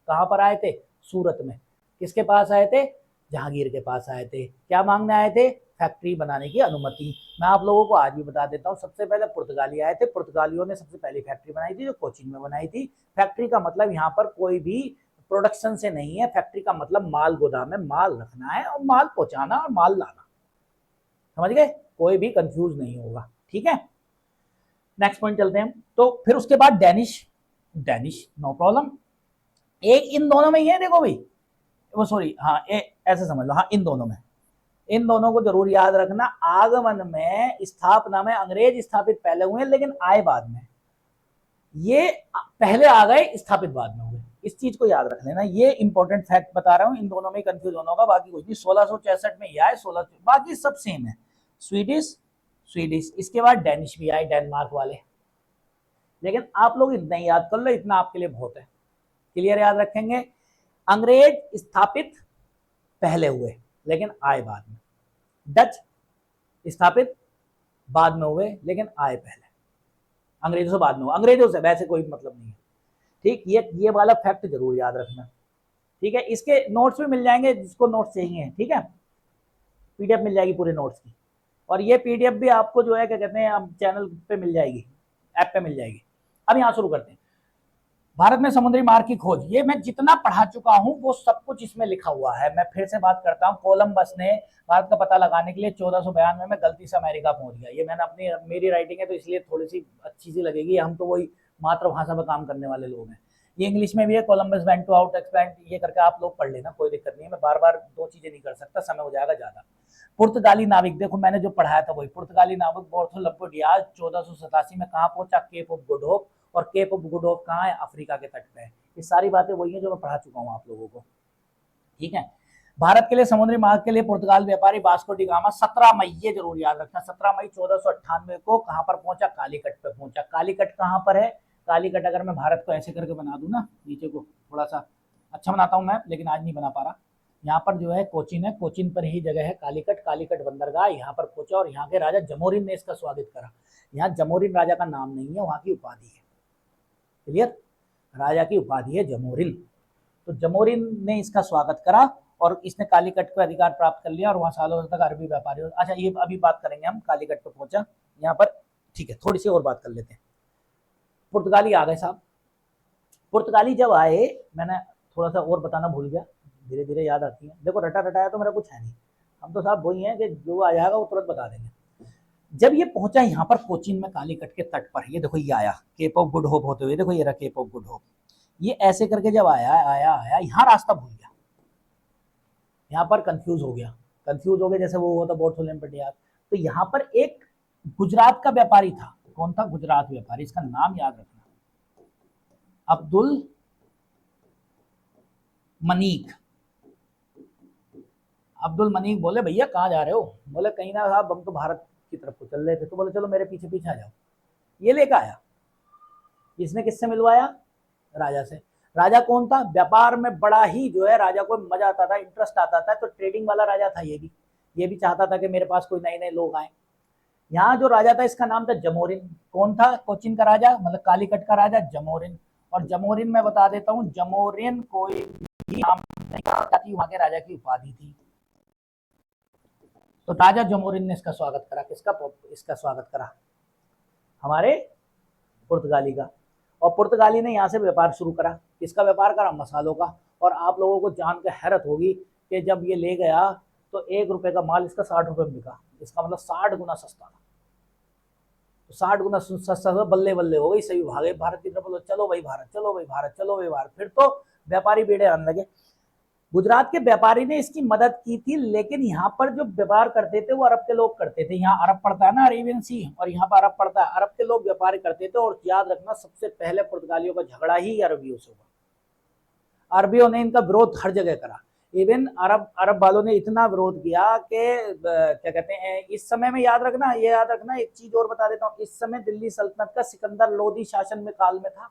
कहां पर आए थे? सूरत में। किसके पास आए थे? जहांगीर के पास आए थे। क्या मांगने आए थे? फैक्ट्री बनाने की अनुमति। मैं आप लोगों को आज भी बता देता हूँ, सबसे पहले पुर्तगाली आए थे। पुर्तगालियों ने सबसे पहली फैक्ट्री बनाई थी, जो कोचीन में बनाई थी। फैक्ट्री का मतलब यहाँ पर कोई भी प्रोडक्शन से नहीं है। फैक्ट्री का मतलब माल गोदाम में माल रखना है और माल पहुंचाना और माल लाना। समझ गए? कोई भी कंफ्यूज नहीं होगा। ठीक है, नेक्स्ट पॉइंट चलते हैं। तो फिर उसके बाद डेनिश, डेनिश नो प्रॉब्लम। एक इन दोनों में ही है, देखो भाई, वो सॉरी, हाँ ऐसे समझ लो, हाँ इन दोनों में, इन दोनों को जरूर याद रखना। आगमन में, स्थापना में अंग्रेज स्थापित पहले हुए लेकिन आए बाद में, ये पहले आ गए स्थापित बाद में हुए। इस चीज को याद रख लेना, ये इंपॉर्टेंट फैक्ट बता रहा हूं। इन दोनों में कंफ्यूजन होगा, बाकी कुछ नहीं। 1666 में ये आए, 16, बाकी सब सेम है। स्वीडिश, स्वीडिश, इसके बाद डेनिश भी आए, डेनमार्क वाले। लेकिन आप लोग इतना ही याद कर लो, इतना आपके लिए बहुत है। क्लियर याद रखेंगे, अंग्रेज स्थापित पहले हुए लेकिन आए बाद में। डच स्थापित बाद में हुए लेकिन आए पहले। अंग्रेजों से बाद में हुआ, अंग्रेजों से वैसे कोई मतलब नहीं है। ठीक, ये वाला फैक्ट जरूर याद रखना। ठीक है, इसके नोट्स भी मिल जाएंगे जिसको नोट्स चाहिए। ठीक है, पीडीएफ मिल जाएगी पूरे नोट्स की। और ये पीडीएफ भी आपको जो है क्या कहते हैं, चैनल पे मिल जाएगी, ऐप पे मिल जाएगी। अब यहाँ शुरू करते हैं। भारत में समुद्री मार्ग की खोज, ये मैं जितना पढ़ा चुका हूं वो सब कुछ इसमें लिखा हुआ है। मैं फिर से बात करता हूं, कोलंबस ने भारत का पता लगाने के लिए 1492 में गलती से अमेरिका पहुंच गया। ये मैंने अपनी, मेरी राइटिंग है तो इसलिए थोड़ी सी अच्छी सी लगेगी, हम तो वही मातृभाषा में काम करने वाले लोग हैं। ये इंग्लिश में भी है, कोलंबस वेंट टू आउट एक्सप्लैंड, ये करके आप लोग पढ़ लेना, कोई दिक्कत नहीं है। मैं बार बार 2 चीजें नहीं कर सकता, समय हो जाएगा ज्यादा। पुर्तगाली नाविक, देखो मैंने जो पढ़ाया था वही। पुर्तगाली नाविक बार्थोलोमेव डियाज 1487 में कहाँ पहुंचा? Cape of Good Hope. और केप ऑफ गुड होप कहाँ है? अफ्रीका के तट पे है। ये सारी बातें वही हैं जो मैं पढ़ा चुका हूँ आप लोगों को। ठीक है। भारत के लिए समुद्री मार्ग के लिए पुर्तगाल व्यापारी वास्को डी गामा 17 मई, ये जरूर याद रखना, 17 मई 1498 को कहां पर पहुंचा? कालीकट पे पहुंचा। कालीकट कहां पर है? कालीकट अगर मैं भारत को ऐसे करके बना दूं ना, नीचे को थोड़ा सा अच्छा बनाता हूं मैं, लेकिन आज नहीं बना पा रहा। यहाँ पर जो है कोचिन है, कोचिन पर ही जगह है कालीकट, कालीकट बंदरगाह, यहाँ पर पहुंचा और यहाँ के राजा जमोरिन ने इसका स्वागत करा। यहाँ जमोरिन राजा का नाम नहीं है, वहां की उपाधि है। क्लियर? राजा की उपाधि है जमोरिन। तो जमोरिन ने इसका स्वागत करा और इसने कालीकट को अधिकार प्राप्त कर लिया और वहां सालों तक अरबी व्यापारी। अच्छा, ये अभी बात करेंगे हम, कालीकट पे पहुंचा यहाँ पर, ठीक है। थोड़ी सी और बात कर लेते हैं। पुर्तगाली आ गए साहब। पुर्तगाली जब आए, मैंने थोड़ा सा और बताना भूल गया, धीरे धीरे याद आती है। देखो रटा रटाया तो मेरा कुछ है नहीं, हम तो साहब वही हैं कि जो आ जाएगा वो तुरंत बता देंगे। जब ये पहुंचा यहाँ पर कोचीन में कालीकट के तट पर, ये देखो ये आया केप ऑफ गुड होप होते हुए, देखो ये रहा केप ऑफ गुड होप। ये ऐसे करके जब आया आया आया, यहाँ रास्ता भूल गया, यहाँ पर कंफ्यूज हो गया, जैसे वो हुआ था बोर्थोलम पटियाला। तो यहाँ पर एक गुजरात का व्यापारी था। कौन था? गुजरात व्यापारी, इसका नाम याद रखना, अब्दुल मनीक। अब्दुल मनीक बोले भैया कहाँ जा रहे हो? बोले कहीं ना साहब, हम तो भारत की तरफ को चल रहे थे। तो बोले चलो मेरे पीछे पीछे आ जाओ। ये लेकर आया। इसने किससे मिलवाया? राजा से। राजा कौन था? व्यापार में बड़ा ही जो है राजा को मजा आता था, इंटरेस्ट आता था, तो ट्रेडिंग वाला राजा था ये भी चाहता था कि मेरे पास कोई नए नए लोग आए। यहाँ जो राजा था इसका नाम था जमोरिन। कौन था? कोचिन का राजा, मतलब कालीकट का राजा जमोरिन। और जमोरिन मैं बता देता हूँ, जमोरिन कोई भी नाम नहीं था, वहां के राजा की उपाधि थी। तो राजा जमोरिन ने इसका स्वागत करा। इसका स्वागत करा? हमारे पुर्तगाली का। और पुर्तगाली ने यहाँ से व्यापार शुरू करा। किसका व्यापार करा? मसालों का। और आप लोगों को जान के हैरत होगी कि जब ये ले गया तो 1 रुपए का माल इसका 60 रुपए में बिका। इसका मतलब 60 गुना सस्ता था। तो 60 गुना सस्ता था, बल्ले बल्ले हो गई, सही भागे भारत की तरफ। चलो भाई भारत, चलो भाई भारत, चलो भाई भारत। फिर तो व्यापारी बेड़े आने लगे। गुजरात के व्यापारी ने इसकी मदद की थी, लेकिन यहाँ पर जो व्यापार करते थे वो अरब के लोग करते थे। यहाँ अरब पड़ता है ना, अरेबियन सी, और यहाँ पर अरब पड़ता है। अरब के लोग व्यापार करते थे। और याद रखना, सबसे पहले पुर्तगालियों का झगड़ा ही अरबियों से हुआ। अरबियों ने इनका विरोध हर जगह करा। इवन अरब वालों ने इतना विरोध किया कि क्या कहते हैं, इस समय में याद रखना, ये याद रखना, एक चीज और बता देता हूँ, इस समय दिल्ली सल्तनत का सिकंदर लोदी शासन में काल में था।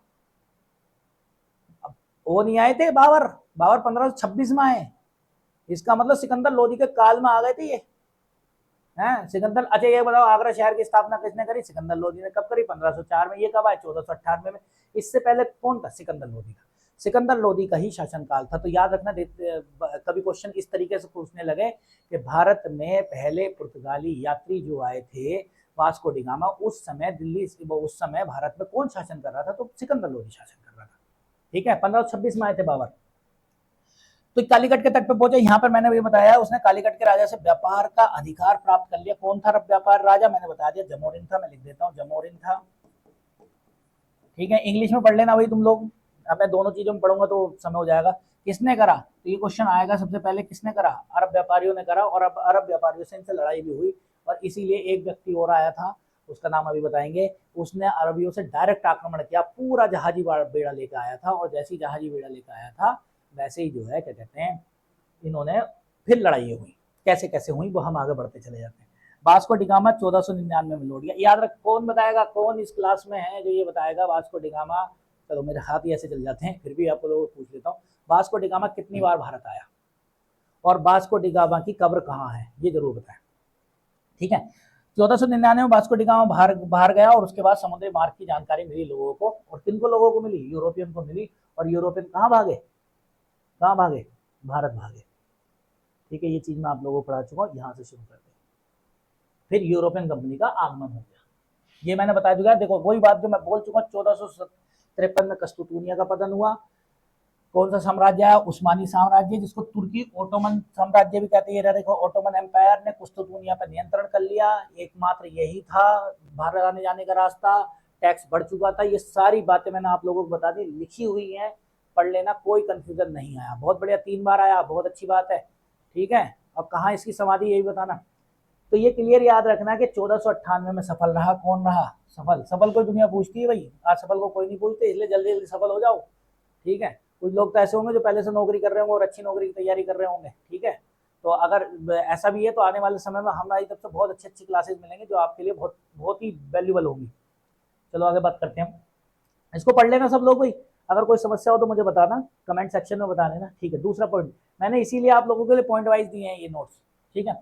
वो नहीं आए थे बाबर 1526 में आए। इसका मतलब सिकंदर लोदी के काल में आ गए थे ये हैं सिकंदर। अच्छा ये बताओ, आगरा शहर की स्थापना किसने करी? सिकंदर लोदी ने। कब करी? 1504 में। ये कब आए? 1498 में। इससे पहले कौन था? सिकंदर लोदी का। सिकंदर लोदी का ही शासनकाल था। तो याद रखना, कभी क्वेश्चन इस तरीके से पूछने लगे कि भारत में पहले पुर्तगाली यात्री जो आए थे, वास्को डी गामा, उस समय भारत में कौन शासन कर रहा था? तो सिकंदर लोदी शासन कर रहा था। ठीक है, 1526 में आए थे बाबर। तो कालीकट के तट पे पहुंचे। यहाँ पर मैंने भी बताया, उसने कालीकट के राजा से व्यापार का अधिकार प्राप्त कर लिया। कौन था व्यापार राजा? मैंने बता दिया, जमोरिन था। मैं लिख देता हूँ, जमोरिन था। ठीक है, इंग्लिश में पढ़ लेना भाई तुम लोग। अब मैं दोनों चीजों में पढ़ूंगा तो समय हो जाएगा। किसने करा? तो ये क्वेश्चन आएगा सबसे पहले, किसने करा? अरब व्यापारियों ने करा। और अब अरब व्यापारियों से इनसे लड़ाई भी हुई, और इसीलिए एक व्यक्ति और आया था, उसका नाम अभी बताएंगे। उसने अरबियों से डायरेक्ट आक्रमण किया, पूरा जहाजी बेड़ा लेकर आया था। और जैसे ही जहाजी बेड़ा लेकर आया था, वैसे ही जो है क्या कहते हैं, इन्होंने फिर लड़ाई हुई। कैसे कैसे हुई वो हम आगे बढ़ते चले जाते हैं। वास्को डी गामा 1499 में लौट गया। याद रख, कौन बताएगा? कौन इस क्लास में है जो ये बताएगा वास्को डी गामा? चलो मेरे हाथ ही ऐसे चल जाते हैं, फिर भी आप लोगों को पूछ लेता हूँ, वास्को डी गामा कितनी बार भारत आया? और वास्को डी गामा की कब्र कहाँ है, ये जरूर बताएं। ठीक है, 1499 में वास्को डी गामा बाहर गया। और उसके बाद समुद्री मार्ग की जानकारी मिली लोगों को। और किनको लोगों को मिली? यूरोपियन को मिली। और यूरोपियन कहाँ भागे? भारत भागे। ठीक है, ये चीज मैं आप लोगों को पढ़ा चुका हूँ। यहाँ से शुरू करते हैं। फिर यूरोपियन कंपनी का आगमन हो गया, ये मैंने बता चुका है। देखो वही बात जो मैं बोल चुका हूँ, 1453 में कस्तूतुनिया का पतन हुआ। कौन सा साम्राज्य है? उस्मानी साम्राज्य, जिसको तुर्की ओटोमन साम्राज्य भी कहते हैं। देखो, ओटोमन एम्पायर ने कुस्तुतुनिया पर नियंत्रण कर लिया। एकमात्र यही था भारत आने जाने का रास्ता। टैक्स बढ़ चुका था। ये सारी बातें मैंने आप लोगों को बता दी, लिखी हुई है, पढ़ लेना, कोई कंफ्यूजन नहीं आया। बहुत बढ़िया, 3 बार आया, बहुत अच्छी बात है। ठीक है, अब कहाँ इसकी समाधि, यही बताना। तो ये क्लियर याद रखना कि 1498 में सफल रहा। कौन रहा सफल? सफल कोई दुनिया पूछती है भाई, आज सफल को कोई नहीं पूछते, इसलिए जल्दी जल्दी सफल हो जाओ। ठीक है, कुछ लोग तो ऐसे होंगे जो पहले से नौकरी कर रहे होंगे और अच्छी नौकरी की तैयारी कर रहे होंगे, ठीक है। तो अगर ऐसा भी है तो आने वाले समय में हमारी तरफ से बहुत अच्छी अच्छी क्लासेस मिलेंगे जो आपके लिए बहुत बहुत ही वैल्यूबल होंगी। चलो आगे बात करते हैं, इसको पढ़ लेना सब लोग भाई, अगर कोई समस्या हो तो मुझे बताना, कमेंट सेक्शन में बता देना, ठीक है। दूसरा पॉइंट, मैंने इसीलिए आप लोगों के लिए पॉइंट वाइज दिए हैं ये नोट्स, ठीक है।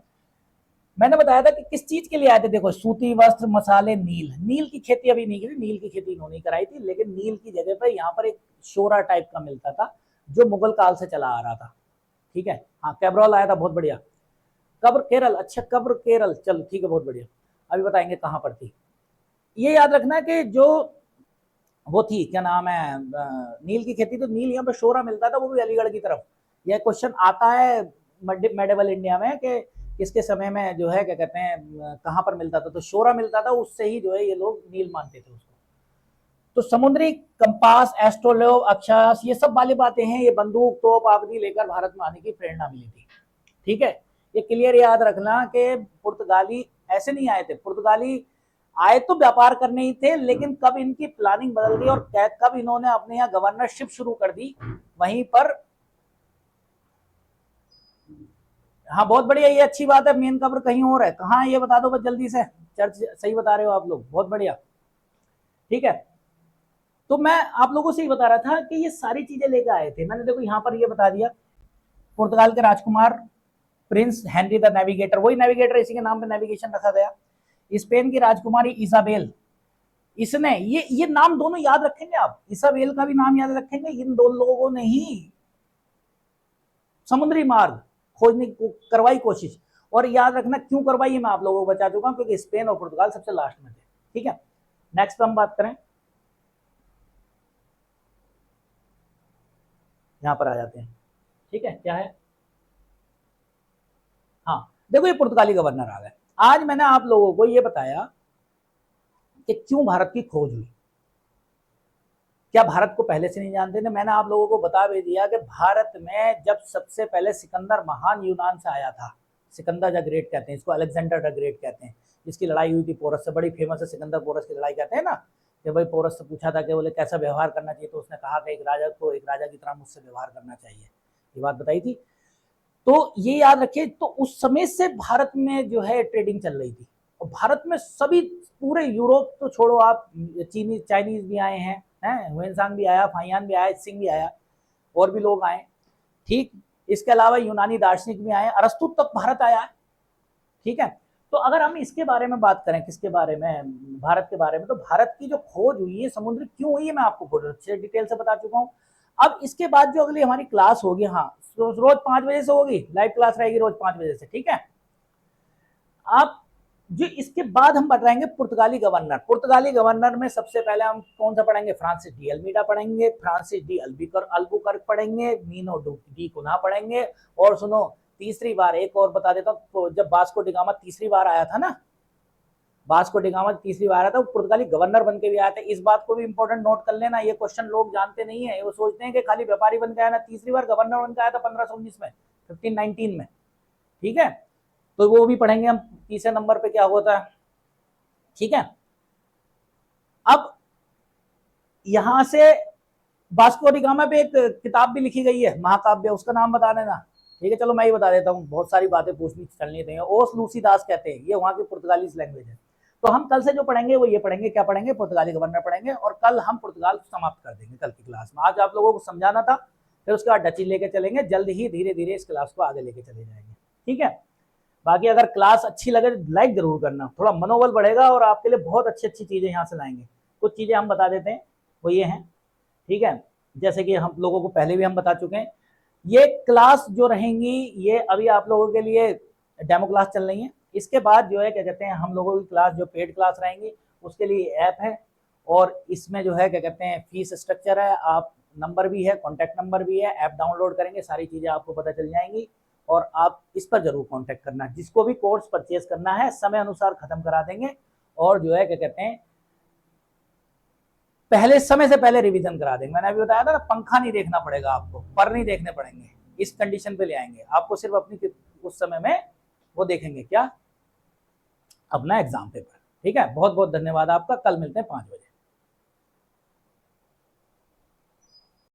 मैंने बताया था कि किस चीज के लिए आए थे, देखो सूती वस्त्र, मसाले, नील। नील की खेती अभी नहीं की थी, नील की खेती इन्होंने कराई थी, लेकिन नील की जगह पर यहाँ पर एक शोरा टाइप का मिलता था जो मुगल काल से चला आ रहा था, ठीक है। हाँ, कैब्रॉल आया था, बहुत बढ़िया। कब्र केरल, अच्छा कब्र केरल, चलो ठीक है, बहुत बढ़िया। अभी बताएंगे कहाँ पर थी। ये याद रखना कि जो वो थी, क्या नाम है, नील की खेती, तो नील यहाँ पर शोरा मिलता था, वो भी अलीगढ़ की तरफ। यह क्वेश्चन आता है मेडिवल इंडिया में कि किसके समय में जो है क्या कहते हैं कहाँ पर मिलता था, तो शोरा मिलता था, उससे ही जो है ये लोग नील मानते थे उसको। तो समुद्री कंपास, एस्ट्रोलोब, अक्षांश, ये सब वाली बातें हैं, ये बंदूक, तोप आदि लेकर भारत में आने की प्रेरणा मिली थी, ठीक है। ये क्लियर याद रखना कि पुर्तगाली ऐसे नहीं आए थे, पुर्तगाली आए तो व्यापार करने ही थे, लेकिन कब इनकी प्लानिंग बदल गई और कब इन्होंने अपने यहाँ गवर्नरशिप शुरू कर दी, वहीं पर। हाँ बहुत बढ़िया, ये अच्छी बात है, मेन कब्र कहीं और है, कहाँ है ये बता दो बस जल्दी से। चर्च सही बता रहे हो आप लोग, बहुत बढ़िया, ठीक है। तो मैं आप लोगों से ही बता रहा था कि ये सारी चीजें लेकर आए थे, मैंने देखो यहाँ पर ये बता दिया, पुर्तगाल के राजकुमार प्रिंस हेनरी द नेविगेटर, वही नेविगेटर, इसी के नाम पे नेविगेशन रखा गया। स्पेन की राजकुमारी इसाबेल, इसने ये नाम दोनों याद रखेंगे आप, इसाबेल का भी नाम याद रखेंगे, इन दो लोगों ने ही समुद्री मार्ग खोजने की करवाई कोशिश, और याद रखना क्यों करवाई मैं आप लोगों को बता चुका हूं, क्योंकि स्पेन और पुर्तगाल सबसे लास्ट में थे, ठीक है। नेक्स्ट हम बात करें, यहां पर आ जाते हैं, ठीक है, क्या है, हाँ देखो ये पुर्तगाली गवर्नर आ गए। आज मैंने आप लोगों को ये बताया कि क्यों भारत की खोज हुई, क्या भारत को पहले से नहीं जानते थे, मैंने आप लोगों को बता भी दिया कि भारत में जब सबसे पहले सिकंदर महान यूनान से आया था, सिकंदर द ग्रेट कहते हैं इसको, अलेक्जेंडर द ग्रेट कहते हैं, इसकी लड़ाई हुई थी पोरस से, बड़ी फेमस है सिकंदर पोरस की लड़ाई, कहते हैं ना कि भाई पोरस से पूछा था कि बोले कैसा व्यवहार करना चाहिए, तो उसने कहा कि एक राजा को एक राजा की तरह मुझसे व्यवहार करना चाहिए, ये बात बताई थी। तो ये याद रखिए, तो उस समय से भारत में जो है ट्रेडिंग चल रही थी, और भारत में सभी पूरे यूरोप तो छोड़ो आप, चीनी चाइनीज भी आए हैं, हुएनसांग भी आया, फाइयान भी आया, सिंह भी आया, और भी लोग आए, ठीक। इसके अलावा यूनानी दार्शनिक भी आए, अरस्तु तक भारत आया है, ठीक है। तो अगर हम इसके बारे में बात करें, किसके बारे में, भारत के बारे में, तो भारत की जो खोज हुई है समुद्र क्यों हुई है मैं आपको बहुत अच्छे डिटेल से बता चुका हूँ। अब इसके बाद जो अगली हमारी क्लास होगी, हाँ रोज 5 बजे से होगी, लाइव क्लास रहेगी रोज 5 बजे से, ठीक है। आप जो इसके बाद हम बताएंगे पुर्तगाली गवर्नर, पुर्तगाली गवर्नर में सबसे पहले हम कौन सा पढ़ेंगे, फ्रांसिस डी अल्मीडा पढ़ेंगे, फ्रांसिस डी अल्बुकर्क पढ़ेंगे, मीनो डी कुन्हा पढ़ेंगे, और सुनो तीसरी बार एक और बता देता हूँ, तो जब वास्को डी गामा तीसरी बार आया था ना, वास्को डी गामा तीसरी बार आया था, वो पुर्तगाली गवर्नर बन के भी आया था, इस बात को भी इंपॉर्टेंट नोट कर लेना, ये क्वेश्चन लोग जानते नहीं है, वो सोचते हैं कि खाली व्यापारी बन के आया ना, तीसरी बार गवर्नर बन के आया था 1519 में, 1519 में, ठीक है। तो वो भी पढ़ेंगे हम, तीसरे नंबर पे क्या होता है, ठीक है। अब यहां से वास्को डी गामा पे एक किताब भी लिखी गई है, महाकाव्य, उसका नाम बता देना, ठीक है। चलो मैं ही बता देता हूँ, बहुत सारी बातें पूछनी चलनी थी, ओस लूसीदास कहते हैं, ये वहां की पुर्तगाली लैंग्वेज है। तो हम कल से जो पढ़ेंगे वो ये पढ़ेंगे, क्या पढ़ेंगे, पुर्तगाली गवर्नर पढ़ेंगे, और कल हम पुर्तगाल समाप्त कर देंगे कल की क्लास में। आज आप लोगों को समझाना था, फिर उसके बाद डची लेके चलेंगे, जल्द ही धीरे धीरे इस क्लास को आगे लेके चले जाएंगे, ठीक है। बाकी अगर क्लास अच्छी लगे तो लाइक जरूर करना, थोड़ा मनोबल बढ़ेगा और आपके लिए बहुत अच्छी अच्छी चीजें यहाँ से लाएंगे। कुछ चीजें हम बता देते हैं, वो ये हैं, ठीक है, जैसे कि हम लोगों को पहले भी हम बता चुके हैं, ये क्लास जो रहेंगी ये अभी आप लोगों के लिए डेमो क्लास चल रही है, इसके बाद जो है क्या कहते हैं हम लोगों की क्लास जो पेड क्लास रहेंगी उसके लिए ऐप है, और इसमें जो है क्या कहते हैं फीस स्ट्रक्चर है, आप नंबर भी है, कॉन्टैक्ट नंबर भी है, ऐप डाउनलोड करेंगे सारी चीज़ें आपको पता चल जाएंगी, और आप इस पर जरूर कांटेक्ट करना, जिसको भी कोर्स परचेज करना है समय अनुसार खत्म करा देंगे, और जो है क्या कहते हैं पहले समय से पहले रिवीजन करा देंगे। मैंने अभी बताया था ना, पंखा नहीं देखना पड़ेगा आपको, पर नहीं देखने पड़ेंगे, इस कंडीशन पे ले आएंगे आपको, सिर्फ अपनी उस समय में वो देखेंगे क्या, अपना एग्जाम पेपर, ठीक है। बहुत बहुत धन्यवाद आपका, कल मिलते हैं 5 बजे।